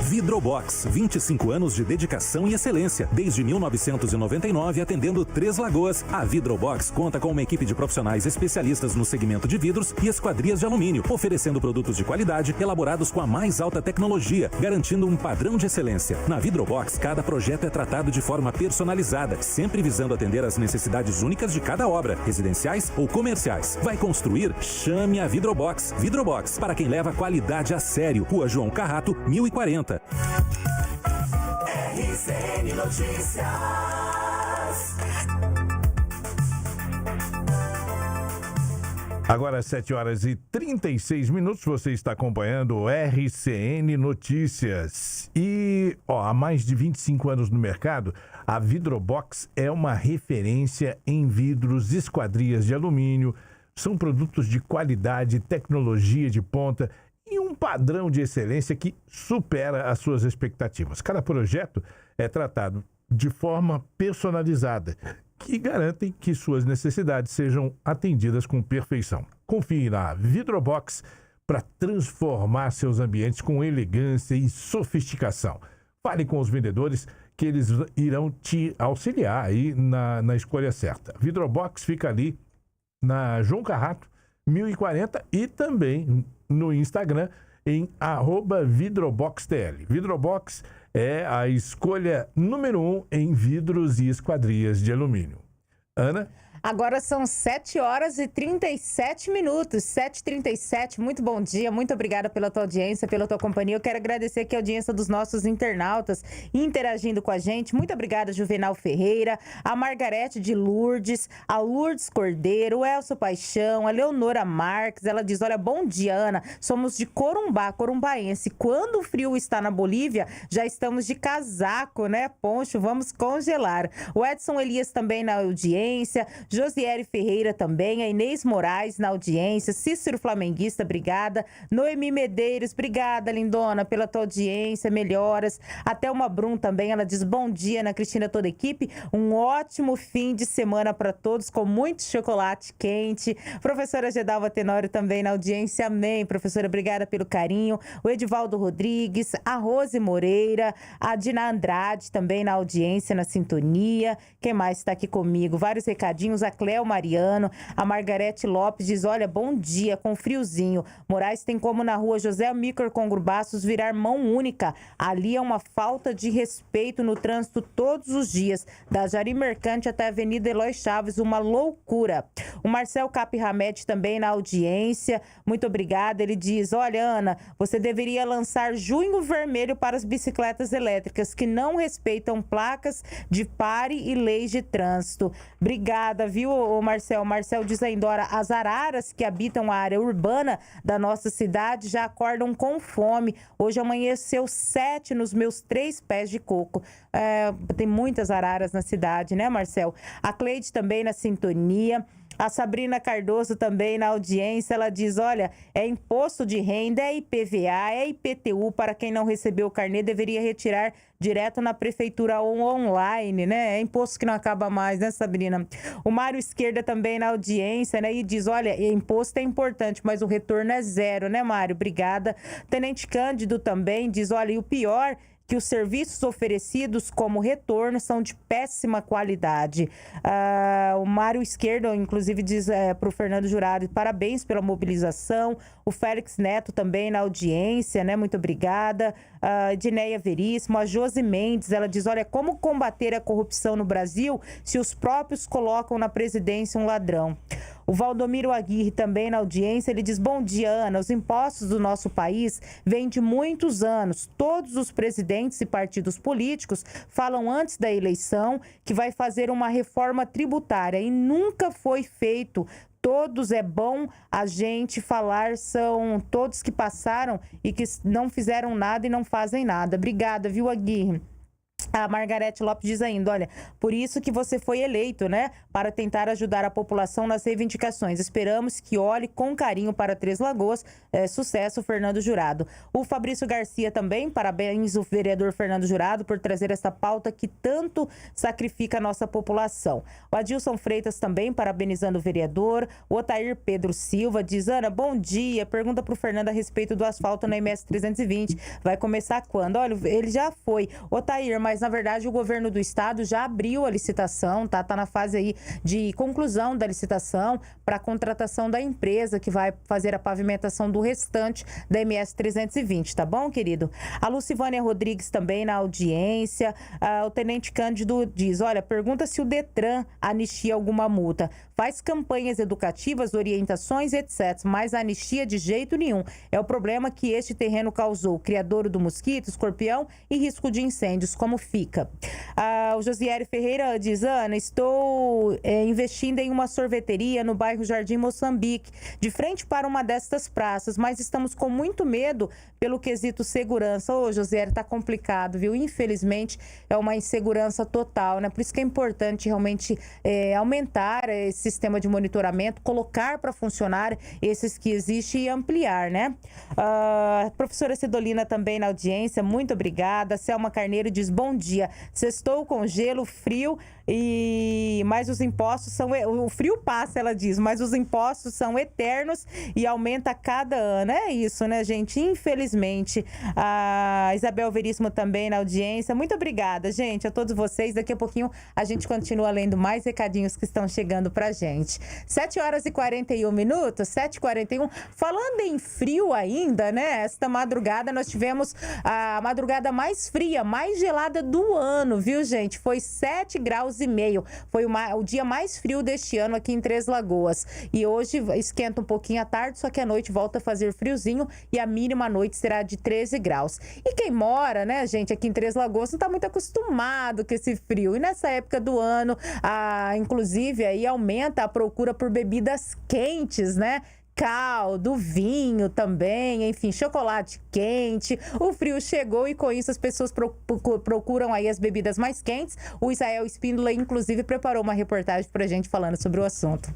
Vidrobox, 25 anos de dedicação e excelência. Desde 1999, atendendo Três Lagoas. A Vidrobox conta com uma equipe de profissionais especialistas no segmento de vidros e esquadrias de alumínio, oferecendo produtos de qualidade elaborados com a mais alta tecnologia, garantindo um padrão de excelência. Na Vidrobox, cada projeto é tratado de forma personalizada, sempre visando atender às necessidades únicas de cada obra, residenciais ou comerciais. Vai construir? Chame a Vidrobox. Vidrobox, para quem leva qualidade a sério. Rua João Carrato, 1040. RCN Notícias. Agora, 7h36, você está acompanhando o RCN Notícias. E, há mais de 25 anos no mercado, a Vidrobox é uma referência em vidros, esquadrias de alumínio. São produtos de qualidade, tecnologia de ponta e um padrão de excelência que supera as suas expectativas. Cada projeto é tratado de forma personalizada, que garantem que suas necessidades sejam atendidas com perfeição. Confie na Vidrobox para transformar seus ambientes com elegância e sofisticação. Fale com os vendedores que eles irão te auxiliar aí na escolha certa. Vidrobox fica ali na João Carrato, 1040, e também no Instagram em @VidroboxTL. Vidrobox é a escolha número 1 em vidros e esquadrias de alumínio. Ana? Agora são 7h37. 7h37, muito bom dia, muito obrigada pela tua audiência, pela tua companhia. Eu quero agradecer aqui a audiência dos nossos internautas interagindo com a gente. Muito obrigada, Juvenal Ferreira, a Margarete de Lourdes, a Lourdes Cordeiro, o Elcio Paixão, a Leonora Marques. Ela diz: olha, bom dia, Ana, somos de Corumbá, corumbaense. Quando o frio está na Bolívia, já estamos de casaco, né, poncho, vamos congelar. O Edson Elias também na audiência, Josiere Ferreira também, a Inês Moraes na audiência, Cícero Flamenguista, obrigada. Noemi Medeiros, obrigada, lindona, pela tua audiência, melhoras. Até uma Brum também, ela diz: bom dia, Ana Cristina, toda a equipe, um ótimo fim de semana para todos, com muito chocolate quente. Professora Gedalva Tenório também na audiência, amém, professora, obrigada pelo carinho. O Edivaldo Rodrigues, a Rose Moreira, a Dina Andrade também na audiência, na sintonia. Quem mais está aqui comigo? Vários recadinhos. A Cléo Mariano, a Margarete Lopes diz: olha, bom dia, com friozinho. Moraes tem como na rua José Amílcar Congurbaços virar mão única. Ali é uma falta de respeito no trânsito todos os dias, da Jari Mercante até a Avenida Eloy Chaves, uma loucura. O Marcel Cap Hamed também na audiência, muito obrigada. Ele diz: olha, Ana, você deveria lançar junho vermelho para as bicicletas elétricas que não respeitam placas de pare e leis de trânsito. Obrigada, viu, Marcel? Marcel diz ainda, as araras que habitam a área urbana da nossa cidade já acordam com fome. Hoje amanheceu 7 nos meus 3 pés de coco. Tem muitas araras na cidade, né, Marcel? A Cleide também na sintonia. A Sabrina Cardoso também na audiência, ela diz, olha, é imposto de renda, é IPVA, é IPTU, para quem não recebeu o carnê deveria retirar direto na prefeitura online, né? É imposto que não acaba mais, né, Sabrina? O Mário Esquerda também na audiência, né? E diz, olha, imposto é importante, mas o retorno é zero, né, Mário? Obrigada. Tenente Cândido também diz, olha, e o pior que os serviços oferecidos como retorno são de péssima qualidade. O Mário Esquerdo, inclusive, diz para o Fernando Jurado, parabéns pela mobilização. O Félix Neto também na audiência, né? Muito obrigada. Dineia Veríssimo, a Josi Mendes, ela diz, olha, como combater a corrupção no Brasil se os próprios colocam na presidência um ladrão? O Valdomiro Aguirre também na audiência, ele diz, bom dia, Ana, os impostos do nosso país vêm de muitos anos. Todos os presidentes e partidos políticos falam antes da eleição que vai fazer uma reforma tributária e nunca foi feito. Todos é bom a gente falar, são todos que passaram e que não fizeram nada e não fazem nada. Obrigada, viu, Aguirre? A Margarete Lopes diz ainda, olha, por isso que você foi eleito, né? Para tentar ajudar a população nas reivindicações. Esperamos que olhe com carinho para Três Lagoas. Sucesso, Fernando Jurado. O Fabrício Garcia também, parabéns o vereador Fernando Jurado por trazer essa pauta que tanto sacrifica a nossa população. O Adilson Freitas também, parabenizando o vereador. O Otair Pedro Silva diz, Ana, bom dia. Pergunta para o Fernando a respeito do asfalto na MS 320. Vai começar quando? Olha, ele já foi. Otair, mas na verdade o governo do estado já abriu a licitação, tá na fase aí de conclusão da licitação para a contratação da empresa que vai fazer a pavimentação do restante da MS 320, tá bom, querido? A Lucivânia Rodrigues também na audiência. O Tenente Cândido diz, olha, pergunta se o Detran anistia alguma multa. Faz campanhas educativas, orientações, etc. Mas a anistia de jeito nenhum. É o problema que este terreno causou. Criadouro do mosquito, escorpião e risco de incêndios. Como fica? O Josiere Ferreira diz, Ana, estou investindo em uma sorveteria no bairro Jardim Moçambique, de frente para uma destas praças, mas estamos com muito medo pelo quesito segurança. Ô, Josiere, tá complicado, viu? Infelizmente, é uma insegurança total, né? Por isso que é importante realmente aumentar esse sistema de monitoramento, colocar para funcionar esses que existem e ampliar, né? Professora Cidolina também na audiência, muito obrigada. Selma Carneiro diz, bom dia, sextou com gelo, frio, mas os impostos são... O frio passa, ela diz, mas os impostos são eternos e aumenta a cada ano. É isso, né, gente? Infelizmente. A Isabel Veríssimo também na audiência. Muito obrigada, gente, a todos vocês. Daqui a pouquinho a gente continua lendo mais recadinhos que estão chegando pra gente. 7h41, 7h41. Falando em frio ainda, né? Esta madrugada nós tivemos a madrugada mais fria, mais gelada do ano, viu, gente? Foi 7,5 graus. Foi o dia mais frio deste ano aqui em Três Lagoas. E hoje esquenta um pouquinho à tarde, só que à noite volta a fazer friozinho e a mínima à noite será de 13 graus. E quem mora, né, gente, aqui em Três Lagoas não está muito acostumado com esse frio. E nessa época do ano, inclusive, aí aumenta a procura por bebidas quentes, né? Caldo, vinho também, enfim, chocolate quente. O frio chegou e com isso as pessoas procuram aí as bebidas mais quentes. O Israel Espíndola, inclusive, preparou uma reportagem pra gente falando sobre o assunto.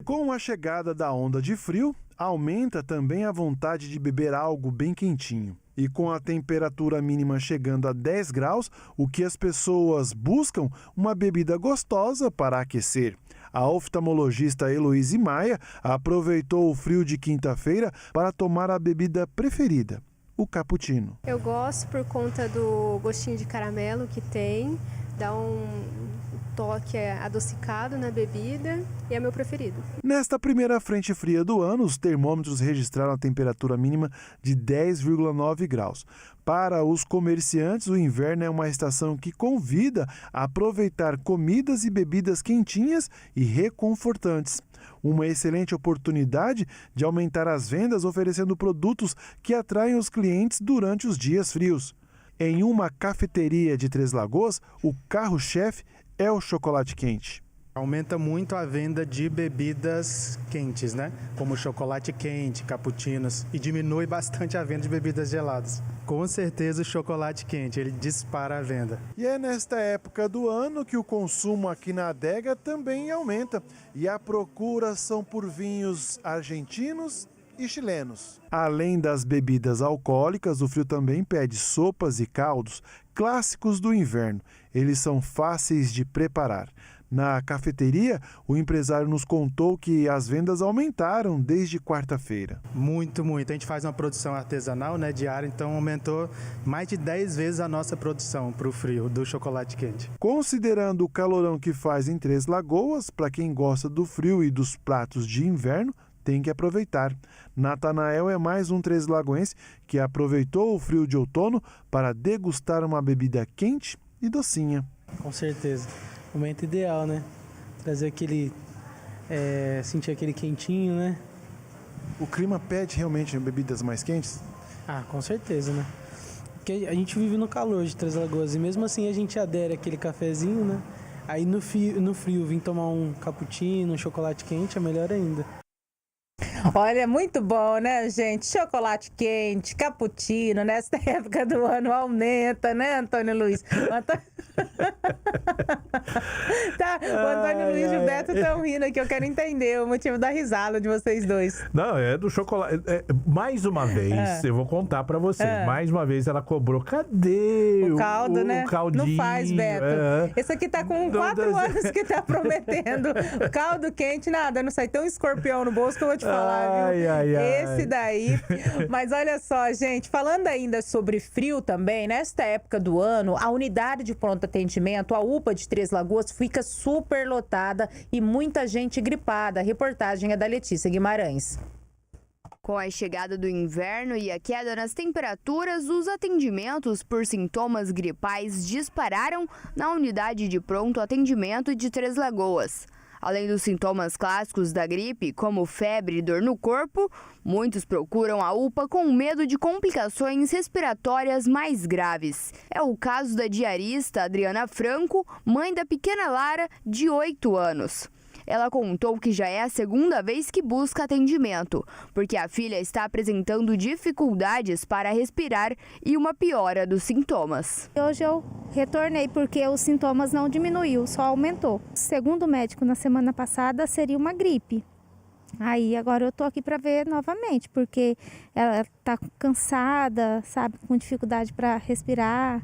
Com a chegada da onda de frio, aumenta também a vontade de beber algo bem quentinho. E com a temperatura mínima chegando a 10 graus, o que as pessoas buscam? Uma bebida gostosa para aquecer. A oftalmologista Heloíse Maia aproveitou o frio de quinta-feira para tomar a bebida preferida, o cappuccino. Eu gosto por conta do gostinho de caramelo que tem, dá um toque adocicado na bebida e é meu preferido. Nesta primeira frente fria do ano, os termômetros registraram a temperatura mínima de 10,9 graus. Para os comerciantes, o inverno é uma estação que convida a aproveitar comidas e bebidas quentinhas e reconfortantes. Uma excelente oportunidade de aumentar as vendas oferecendo produtos que atraem os clientes durante os dias frios. Em uma cafeteria de Três Lagoas, o carro-chefe é o chocolate quente. Aumenta muito a venda de bebidas quentes, né? Como chocolate quente, cappuccinos, e diminui bastante a venda de bebidas geladas. Com certeza o chocolate quente, ele dispara a venda. E é nesta época do ano que o consumo aqui na adega também aumenta. E a procura são por vinhos argentinos e chilenos. Além das bebidas alcoólicas, o Frio também pede sopas e caldos clássicos do inverno. Eles são fáceis de preparar. Na cafeteria, o empresário nos contou que as vendas aumentaram desde quarta-feira. Muito, muito. A gente faz uma produção artesanal, né, diária, então aumentou mais de 10 vezes a nossa produção para o frio do chocolate quente. Considerando o calorão que faz em Três Lagoas, para quem gosta do frio e dos pratos de inverno, tem que aproveitar. Natanael é mais um Três Lagoense que aproveitou o frio de outono para degustar uma bebida quente e docinha. Com certeza. Momento ideal, né? Trazer aquele... sentir aquele quentinho, né? O clima pede realmente bebidas mais quentes? Ah, com certeza, né? Porque a gente vive no calor de Três Lagoas e mesmo assim a gente adere àquele cafezinho, né? Aí no frio vir tomar um cappuccino, um chocolate quente é melhor ainda. Olha, muito bom, né, gente? Chocolate quente, cappuccino, nesta época do ano aumenta, né, Antônio Luiz? Tá, o Antônio Luiz e o Beto estão rindo aqui, eu quero entender o motivo da risada de vocês dois. Não, é do chocolate. Mais uma vez, eu vou contar pra você. Mais uma vez ela cobrou. Cadê o caldo, né? O caldinho? Não faz, Beto. Esse aqui tá com 4 anos que tá prometendo caldo quente, nada, não sai. Tem um escorpião no bolso que eu vou te falar, viu? Esse daí. Mas olha só, gente, falando ainda sobre frio também, nesta época do ano, a unidade de pronto atendimento, a UPA de Três Lagoas, fica super lotada e muita gente gripada. A reportagem é da Letícia Guimarães. Com a chegada do inverno e a queda nas temperaturas, os atendimentos por sintomas gripais dispararam na unidade de pronto atendimento de Três Lagoas. Além dos sintomas clássicos da gripe, como febre e dor no corpo, muitos procuram a UPA com medo de complicações respiratórias mais graves. É o caso da diarista Adriana Franco, mãe da pequena Lara, de 8 anos. Ela contou que já é a segunda vez que busca atendimento, porque a filha está apresentando dificuldades para respirar e uma piora dos sintomas. Hoje eu retornei porque os sintomas não diminuiu, só aumentou. Segundo o médico, na semana passada seria uma gripe. Aí agora eu tô aqui para ver novamente, porque ela tá cansada, sabe, com dificuldade para respirar.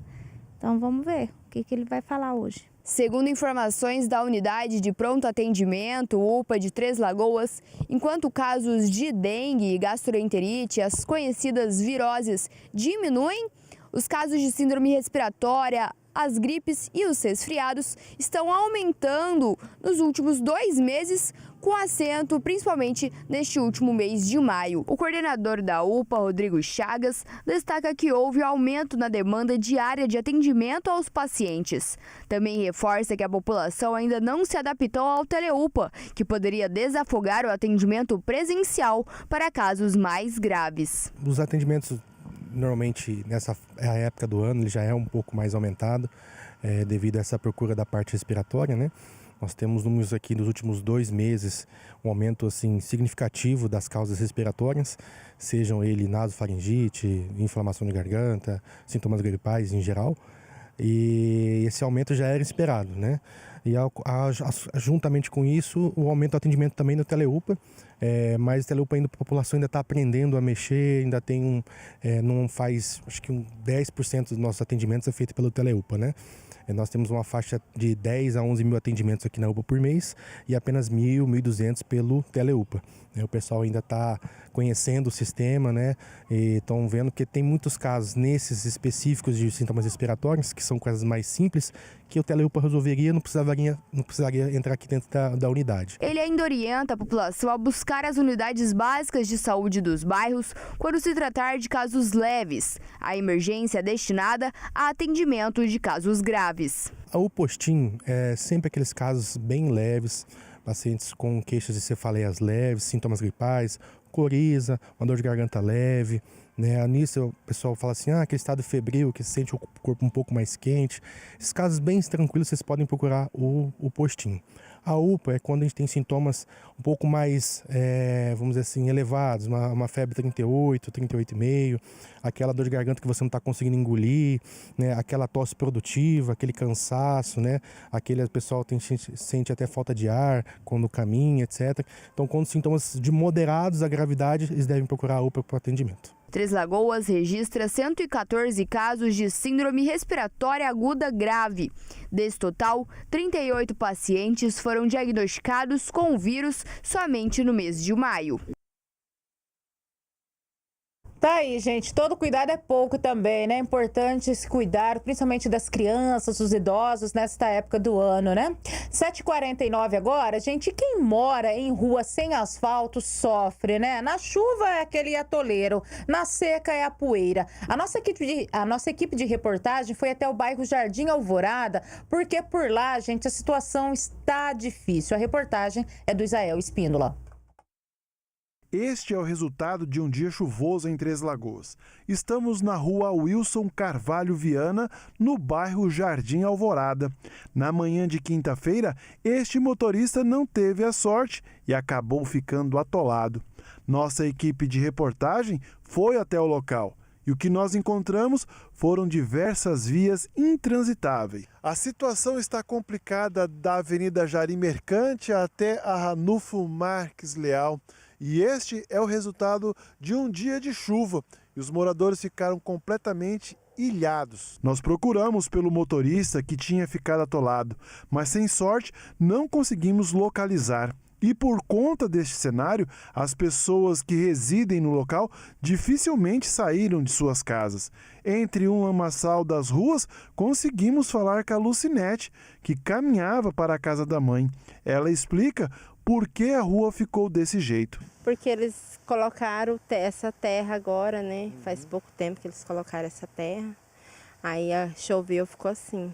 Então vamos ver o que ele vai falar hoje. Segundo informações da unidade de pronto atendimento, UPA de Três Lagoas, enquanto casos de dengue e gastroenterite, as conhecidas viroses, diminuem, os casos de síndrome respiratória, as gripes e os resfriados estão aumentando nos últimos 2 meses, com acento principalmente neste último mês de maio. O coordenador da UPA, Rodrigo Chagas, destaca que houve aumento na demanda diária de atendimento aos pacientes. Também reforça que a população ainda não se adaptou ao Teleupa, que poderia desafogar o atendimento presencial para casos mais graves. Os atendimentos, normalmente, nessa época do ano, ele já é um pouco mais aumentado, devido a essa procura da parte respiratória, né? Nós temos números aqui nos últimos 2 meses, um aumento assim, significativo das causas respiratórias, sejam ele nasofaringite, inflamação de garganta, sintomas gripais em geral. E esse aumento já era esperado, né? E juntamente com isso, o aumento do atendimento também no Teleupa, mas o Teleupa ainda, a população ainda está aprendendo a mexer, ainda tem não faz, acho que 10% dos nossos atendimentos é feito pelo Teleupa, né? Nós temos uma faixa de 10 a 11 mil atendimentos aqui na UPA por mês e apenas 1.000, 1.200 pelo Teleupa. O pessoal ainda está conhecendo o sistema, né? E estão vendo que tem muitos casos nesses específicos de sintomas respiratórios, que são coisas mais simples, que o Teleupa resolveria, não precisaria entrar aqui dentro da unidade. Ele ainda orienta a população a buscar as unidades básicas de saúde dos bairros quando se tratar de casos leves. A emergência é destinada a atendimento de casos graves. O postinho é sempre aqueles casos bem leves, pacientes com queixas de cefaleias leves, sintomas gripais, coriza, uma dor de garganta leve, né? Nisso o pessoal fala assim, aquele estado febril, que sente o corpo um pouco mais quente. Esses casos bem tranquilos, vocês podem procurar o postinho. A UPA é quando a gente tem sintomas um pouco mais, vamos dizer assim, elevados, uma febre 38, 38,5, aquela dor de garganta que você não está conseguindo engolir, né? Aquela tosse produtiva, aquele cansaço, né? Aquele pessoal sente até falta de ar quando caminha, etc. Então, quando sintomas de moderados à gravidade, eles devem procurar a UPA para o atendimento. Três Lagoas registra 114 casos de síndrome respiratória aguda grave. Desse total, 38 pacientes foram diagnosticados com o vírus somente no mês de maio. Tá aí, gente. Todo cuidado é pouco também, né? É importante se cuidar, principalmente das crianças, dos idosos, nesta época do ano, né? 7h49 agora, gente. Quem mora em rua sem asfalto sofre, né? Na chuva é aquele atoleiro, na seca é a poeira. A nossa equipe de reportagem foi até o bairro Jardim Alvorada, porque por lá, gente, a situação está difícil. A reportagem é do Isael Espíndola. Este é o resultado de um dia chuvoso em Três Lagoas. Estamos na rua Wilson Carvalho Viana, no bairro Jardim Alvorada. Na manhã de quinta-feira, este motorista não teve a sorte e acabou ficando atolado. Nossa equipe de reportagem foi até o local. E o que nós encontramos foram diversas vias intransitáveis. A situação está complicada da Avenida Jari Mercante até a Ranulfo Marques Leal. E este é o resultado de um dia de chuva e os moradores ficaram completamente ilhados. Nós procuramos pelo motorista que tinha ficado atolado, mas sem sorte não conseguimos localizar. E por conta deste cenário, as pessoas que residem no local dificilmente saíram de suas casas. Entre um lamaçal das ruas, conseguimos falar com a Lucinete, que caminhava para a casa da mãe. Ela explica por que a rua ficou desse jeito. Porque eles colocaram essa terra agora, né? Faz pouco tempo que eles colocaram essa terra. Aí choveu, ficou assim.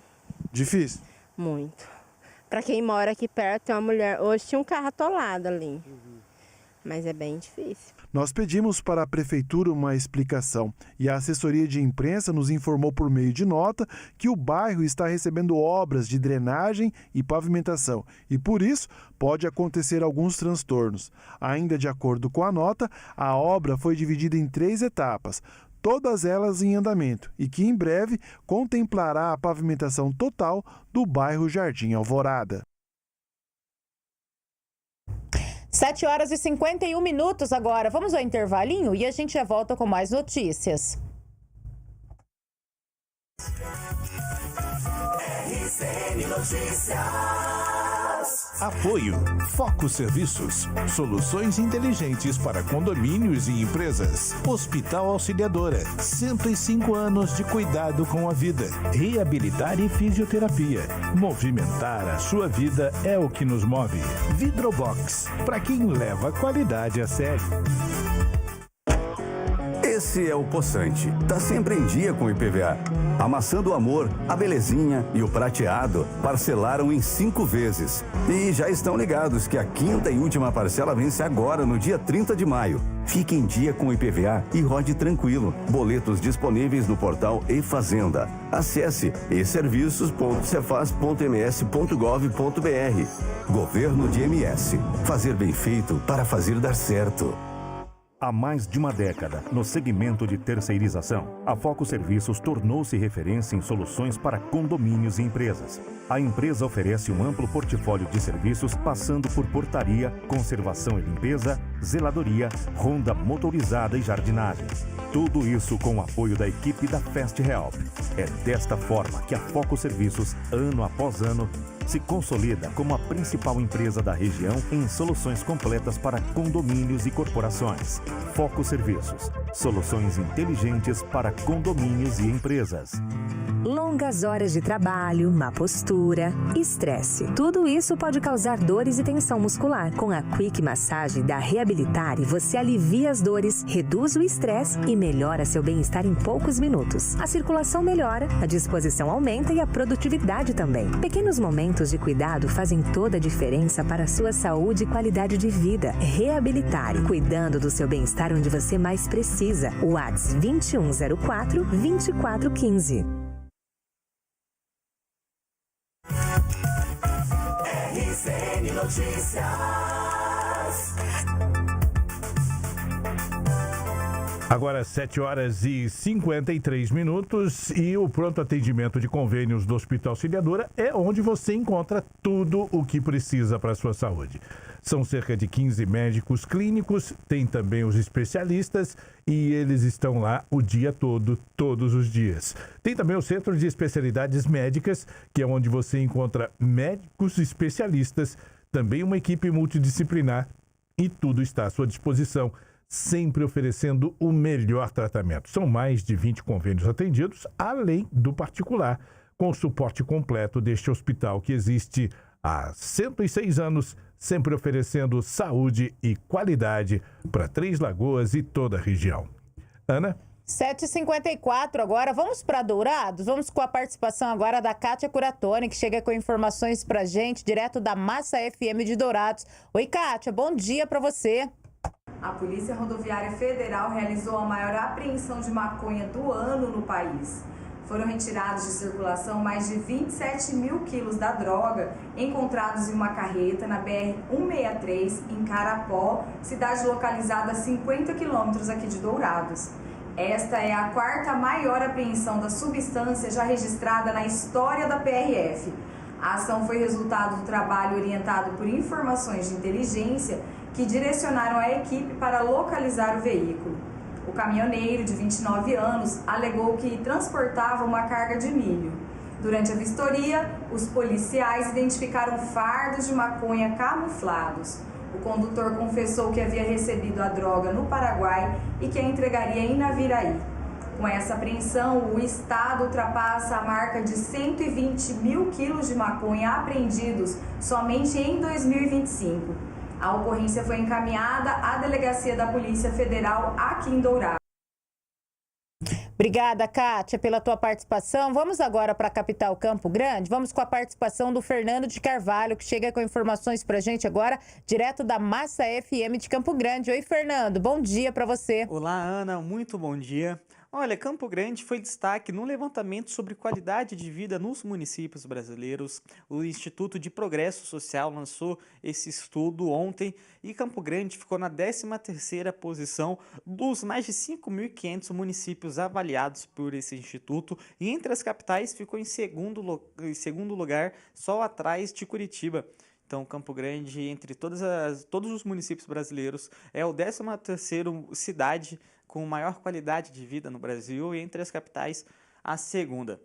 Difícil? Muito. Para quem mora aqui perto, tem uma mulher. Hoje tinha um carro atolado ali. Mas é bem difícil. Nós pedimos para a prefeitura uma explicação e a assessoria de imprensa nos informou por meio de nota que o bairro está recebendo obras de drenagem e pavimentação e, por isso, pode acontecer alguns transtornos. Ainda de acordo com a nota, a obra foi dividida em 3 etapas, todas elas em andamento e que em breve contemplará a pavimentação total do bairro Jardim Alvorada. 7h51 agora. Vamos ao intervalinho e a gente já volta com mais notícias. RCN Notícias. Apoio Foco Serviços, soluções inteligentes para condomínios e empresas. Hospital Auxiliadora, 105 anos de cuidado com a vida. Reabilitar e fisioterapia. Movimentar a sua vida é o que nos move. Vidrobox, para quem leva a qualidade a sério. Esse é o Poçante. Tá sempre em dia com o IPVA. A maçã do amor, a belezinha e o prateado parcelaram em 5 vezes. E já estão ligados que a 5ª e última parcela vence agora, no dia 30 de maio. Fique em dia com o IPVA e rode tranquilo. Boletos disponíveis no portal e-Fazenda. Acesse e-serviços.cefaz.ms.gov.br. Governo de MS. Fazer bem feito para fazer dar certo. Há mais de uma década, no segmento de terceirização, a Foco Serviços tornou-se referência em soluções para condomínios e empresas. A empresa oferece um amplo portfólio de serviços, passando por portaria, conservação e limpeza, zeladoria, ronda motorizada e jardinagem. Tudo isso com o apoio da equipe da Fast Help. É desta forma que a Foco Serviços, ano após ano, se consolida como a principal empresa da região em soluções completas para condomínios e corporações. Foco Serviços, soluções inteligentes para condomínios e empresas. Longas horas de trabalho, má postura, estresse. Tudo isso pode causar dores e tensão muscular. Com a Quick Massagem da Reabilitare, você alivia as dores, reduz o estresse e melhora seu bem-estar em poucos minutos. A circulação melhora, a disposição aumenta e a produtividade também. Pequenos momentos de cuidado fazem toda a diferença para a sua saúde e qualidade de vida. Reabilitare, cuidando do seu bem-estar onde você mais precisa. WhatsApp 2104-2415. RCN Notícias. Agora 7h53 e o pronto atendimento de convênios do Hospital Auxiliadora é onde você encontra tudo o que precisa para a sua saúde. São cerca de 15 médicos clínicos, tem também os especialistas e eles estão lá o dia todo, todos os dias. Tem também o Centro de Especialidades Médicas, que é onde você encontra médicos especialistas, também uma equipe multidisciplinar e tudo está à sua disposição, sempre oferecendo o melhor tratamento. São mais de 20 convênios atendidos, além do particular, com o suporte completo deste hospital que existe há 106 anos, sempre oferecendo saúde e qualidade para Três Lagoas e toda a região. Ana? 7h54 agora, vamos para Dourados? Vamos com a participação agora da Kátia Curatoni, que chega com informações para gente, direto da Massa FM de Dourados. Oi, Kátia, bom dia para você. A Polícia Rodoviária Federal realizou a maior apreensão de maconha do ano no país. Foram retirados de circulação mais de 27 mil quilos da droga, encontrados em uma carreta na BR-163, em Carapó, cidade localizada a 50 quilômetros aqui de Dourados. Esta é a quarta maior apreensão da substância já registrada na história da PRF. A ação foi resultado do trabalho orientado por informações de inteligência que direcionaram a equipe para localizar o veículo. O caminhoneiro, de 29 anos, alegou que transportava uma carga de milho. Durante a vistoria, os policiais identificaram fardos de maconha camuflados. O condutor confessou que havia recebido a droga no Paraguai e que a entregaria em Naviraí. Com essa apreensão, o Estado ultrapassa a marca de 120 mil quilos de maconha apreendidos somente em 2025. A ocorrência foi encaminhada à Delegacia da Polícia Federal aqui em Dourados. Obrigada, Kátia, pela tua participação. Vamos agora para a capital Campo Grande. Vamos com a participação do Fernando de Carvalho, que chega com informações para a gente agora, direto da Massa FM de Campo Grande. Oi, Fernando, bom dia para você. Olá, Ana, muito bom dia. Olha, Campo Grande foi destaque no levantamento sobre qualidade de vida nos municípios brasileiros. O Instituto de Progresso Social lançou esse estudo ontem e Campo Grande ficou na 13ª posição dos mais de 5.500 municípios avaliados por esse instituto e entre as capitais ficou em segundo lugar, só atrás de Curitiba. Então, Campo Grande, entre todos os municípios brasileiros, é o 13ª cidade com maior qualidade de vida no Brasil e entre as capitais, a segunda.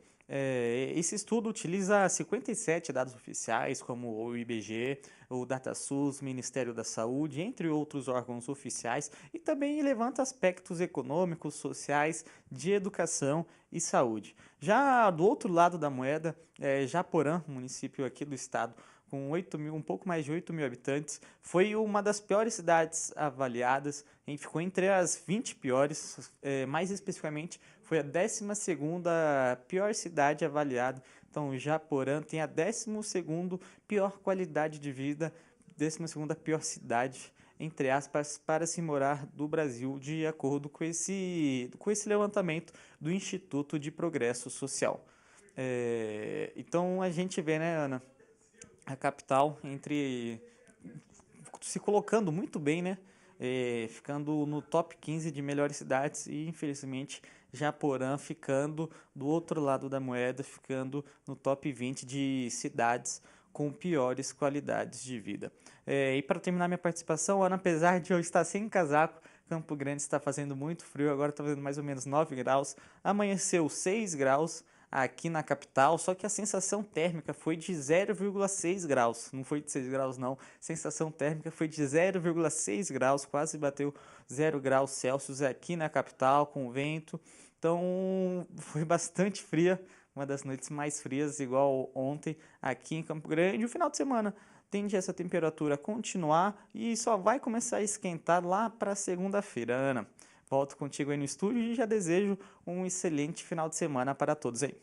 Esse estudo utiliza 57 dados oficiais, como o IBGE, o DataSUS, Ministério da Saúde, entre outros órgãos oficiais, e também levanta aspectos econômicos, sociais, de educação e saúde. Já do outro lado da moeda, Japorã, município aqui do estado, com um pouco mais de 8 mil habitantes, foi uma das piores cidades avaliadas, ficou entre as 20 piores, mais especificamente foi a 12ª pior cidade avaliada. Então, Japorã tem a 12ª pior qualidade de vida, 12ª pior cidade, entre aspas, para se morar do Brasil, de acordo com esse levantamento do Instituto de Progresso Social. Então, a gente vê, né, Ana, a capital se colocando muito bem, né? Ficando no top 15 de melhores cidades e, infelizmente, Japorã ficando do outro lado da moeda, ficando no top 20 de cidades com piores qualidades de vida. E para terminar minha participação, Ana, apesar de eu estar sem casaco, Campo Grande está fazendo muito frio, agora está fazendo mais ou menos 9 graus, amanheceu 6 graus, aqui na capital, só que a sensação térmica foi de 0,6 graus, não foi de 6 graus não, sensação térmica foi de 0,6 graus, quase bateu 0 graus Celsius aqui na capital, com vento, então foi bastante fria, uma das noites mais frias, igual ontem aqui em Campo Grande. O final de semana tende essa temperatura a continuar e só vai começar a esquentar lá para segunda-feira. Ana, volto contigo aí no estúdio e já desejo um excelente final de semana para todos aí.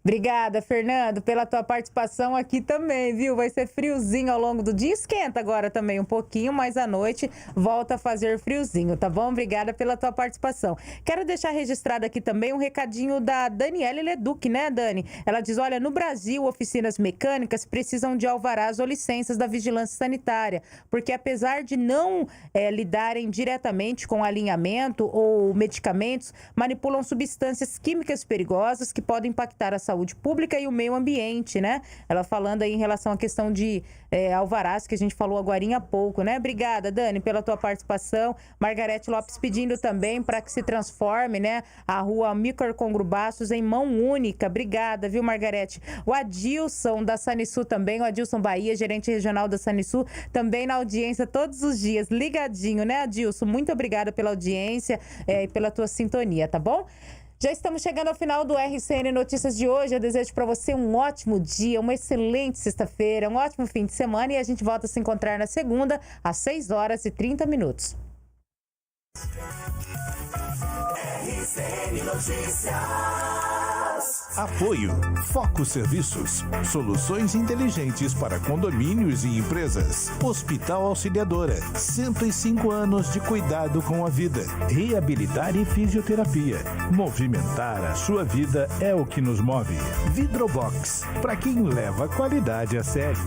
Obrigada, Fernando, pela tua participação aqui também, viu? Vai ser friozinho ao longo do dia, esquenta agora também um pouquinho, mas à noite volta a fazer friozinho, tá bom? Obrigada pela tua participação. Quero deixar registrado aqui também um recadinho da Daniele Leduc, né, Dani? Ela diz, olha, no Brasil, oficinas mecânicas precisam de alvarás ou licenças da vigilância sanitária, porque apesar de não lidarem diretamente com alinhamento ou medicamentos, manipulam substâncias químicas perigosas que podem impactar a saúde pública e o meio ambiente, né? Ela falando aí em relação à questão de alvarás, que a gente falou agorinha há pouco, né? Obrigada, Dani, pela tua participação. Margarete Lopes pedindo também para que se transforme, né, a rua Micor Congrubaços em mão única. Obrigada, viu, Margarete? O Adilson da Sanisul também, o Adilson Bahia, gerente regional da Sanisul, também na audiência todos os dias, ligadinho, né, Adilson? Muito obrigada pela audiência e pela tua sintonia, tá bom? Já estamos chegando ao final do RCN Notícias de hoje. Eu desejo para você um ótimo dia, uma excelente sexta-feira, um ótimo fim de semana e a gente volta a se encontrar na segunda, às 6h30. RCN Notícias. Apoio Foco Serviços, soluções inteligentes para condomínios e empresas. Hospital Auxiliadora, 105 anos de cuidado com a vida. Reabilitar e fisioterapia. Movimentar a sua vida é o que nos move. Vidrobox, para quem leva a qualidade a sério.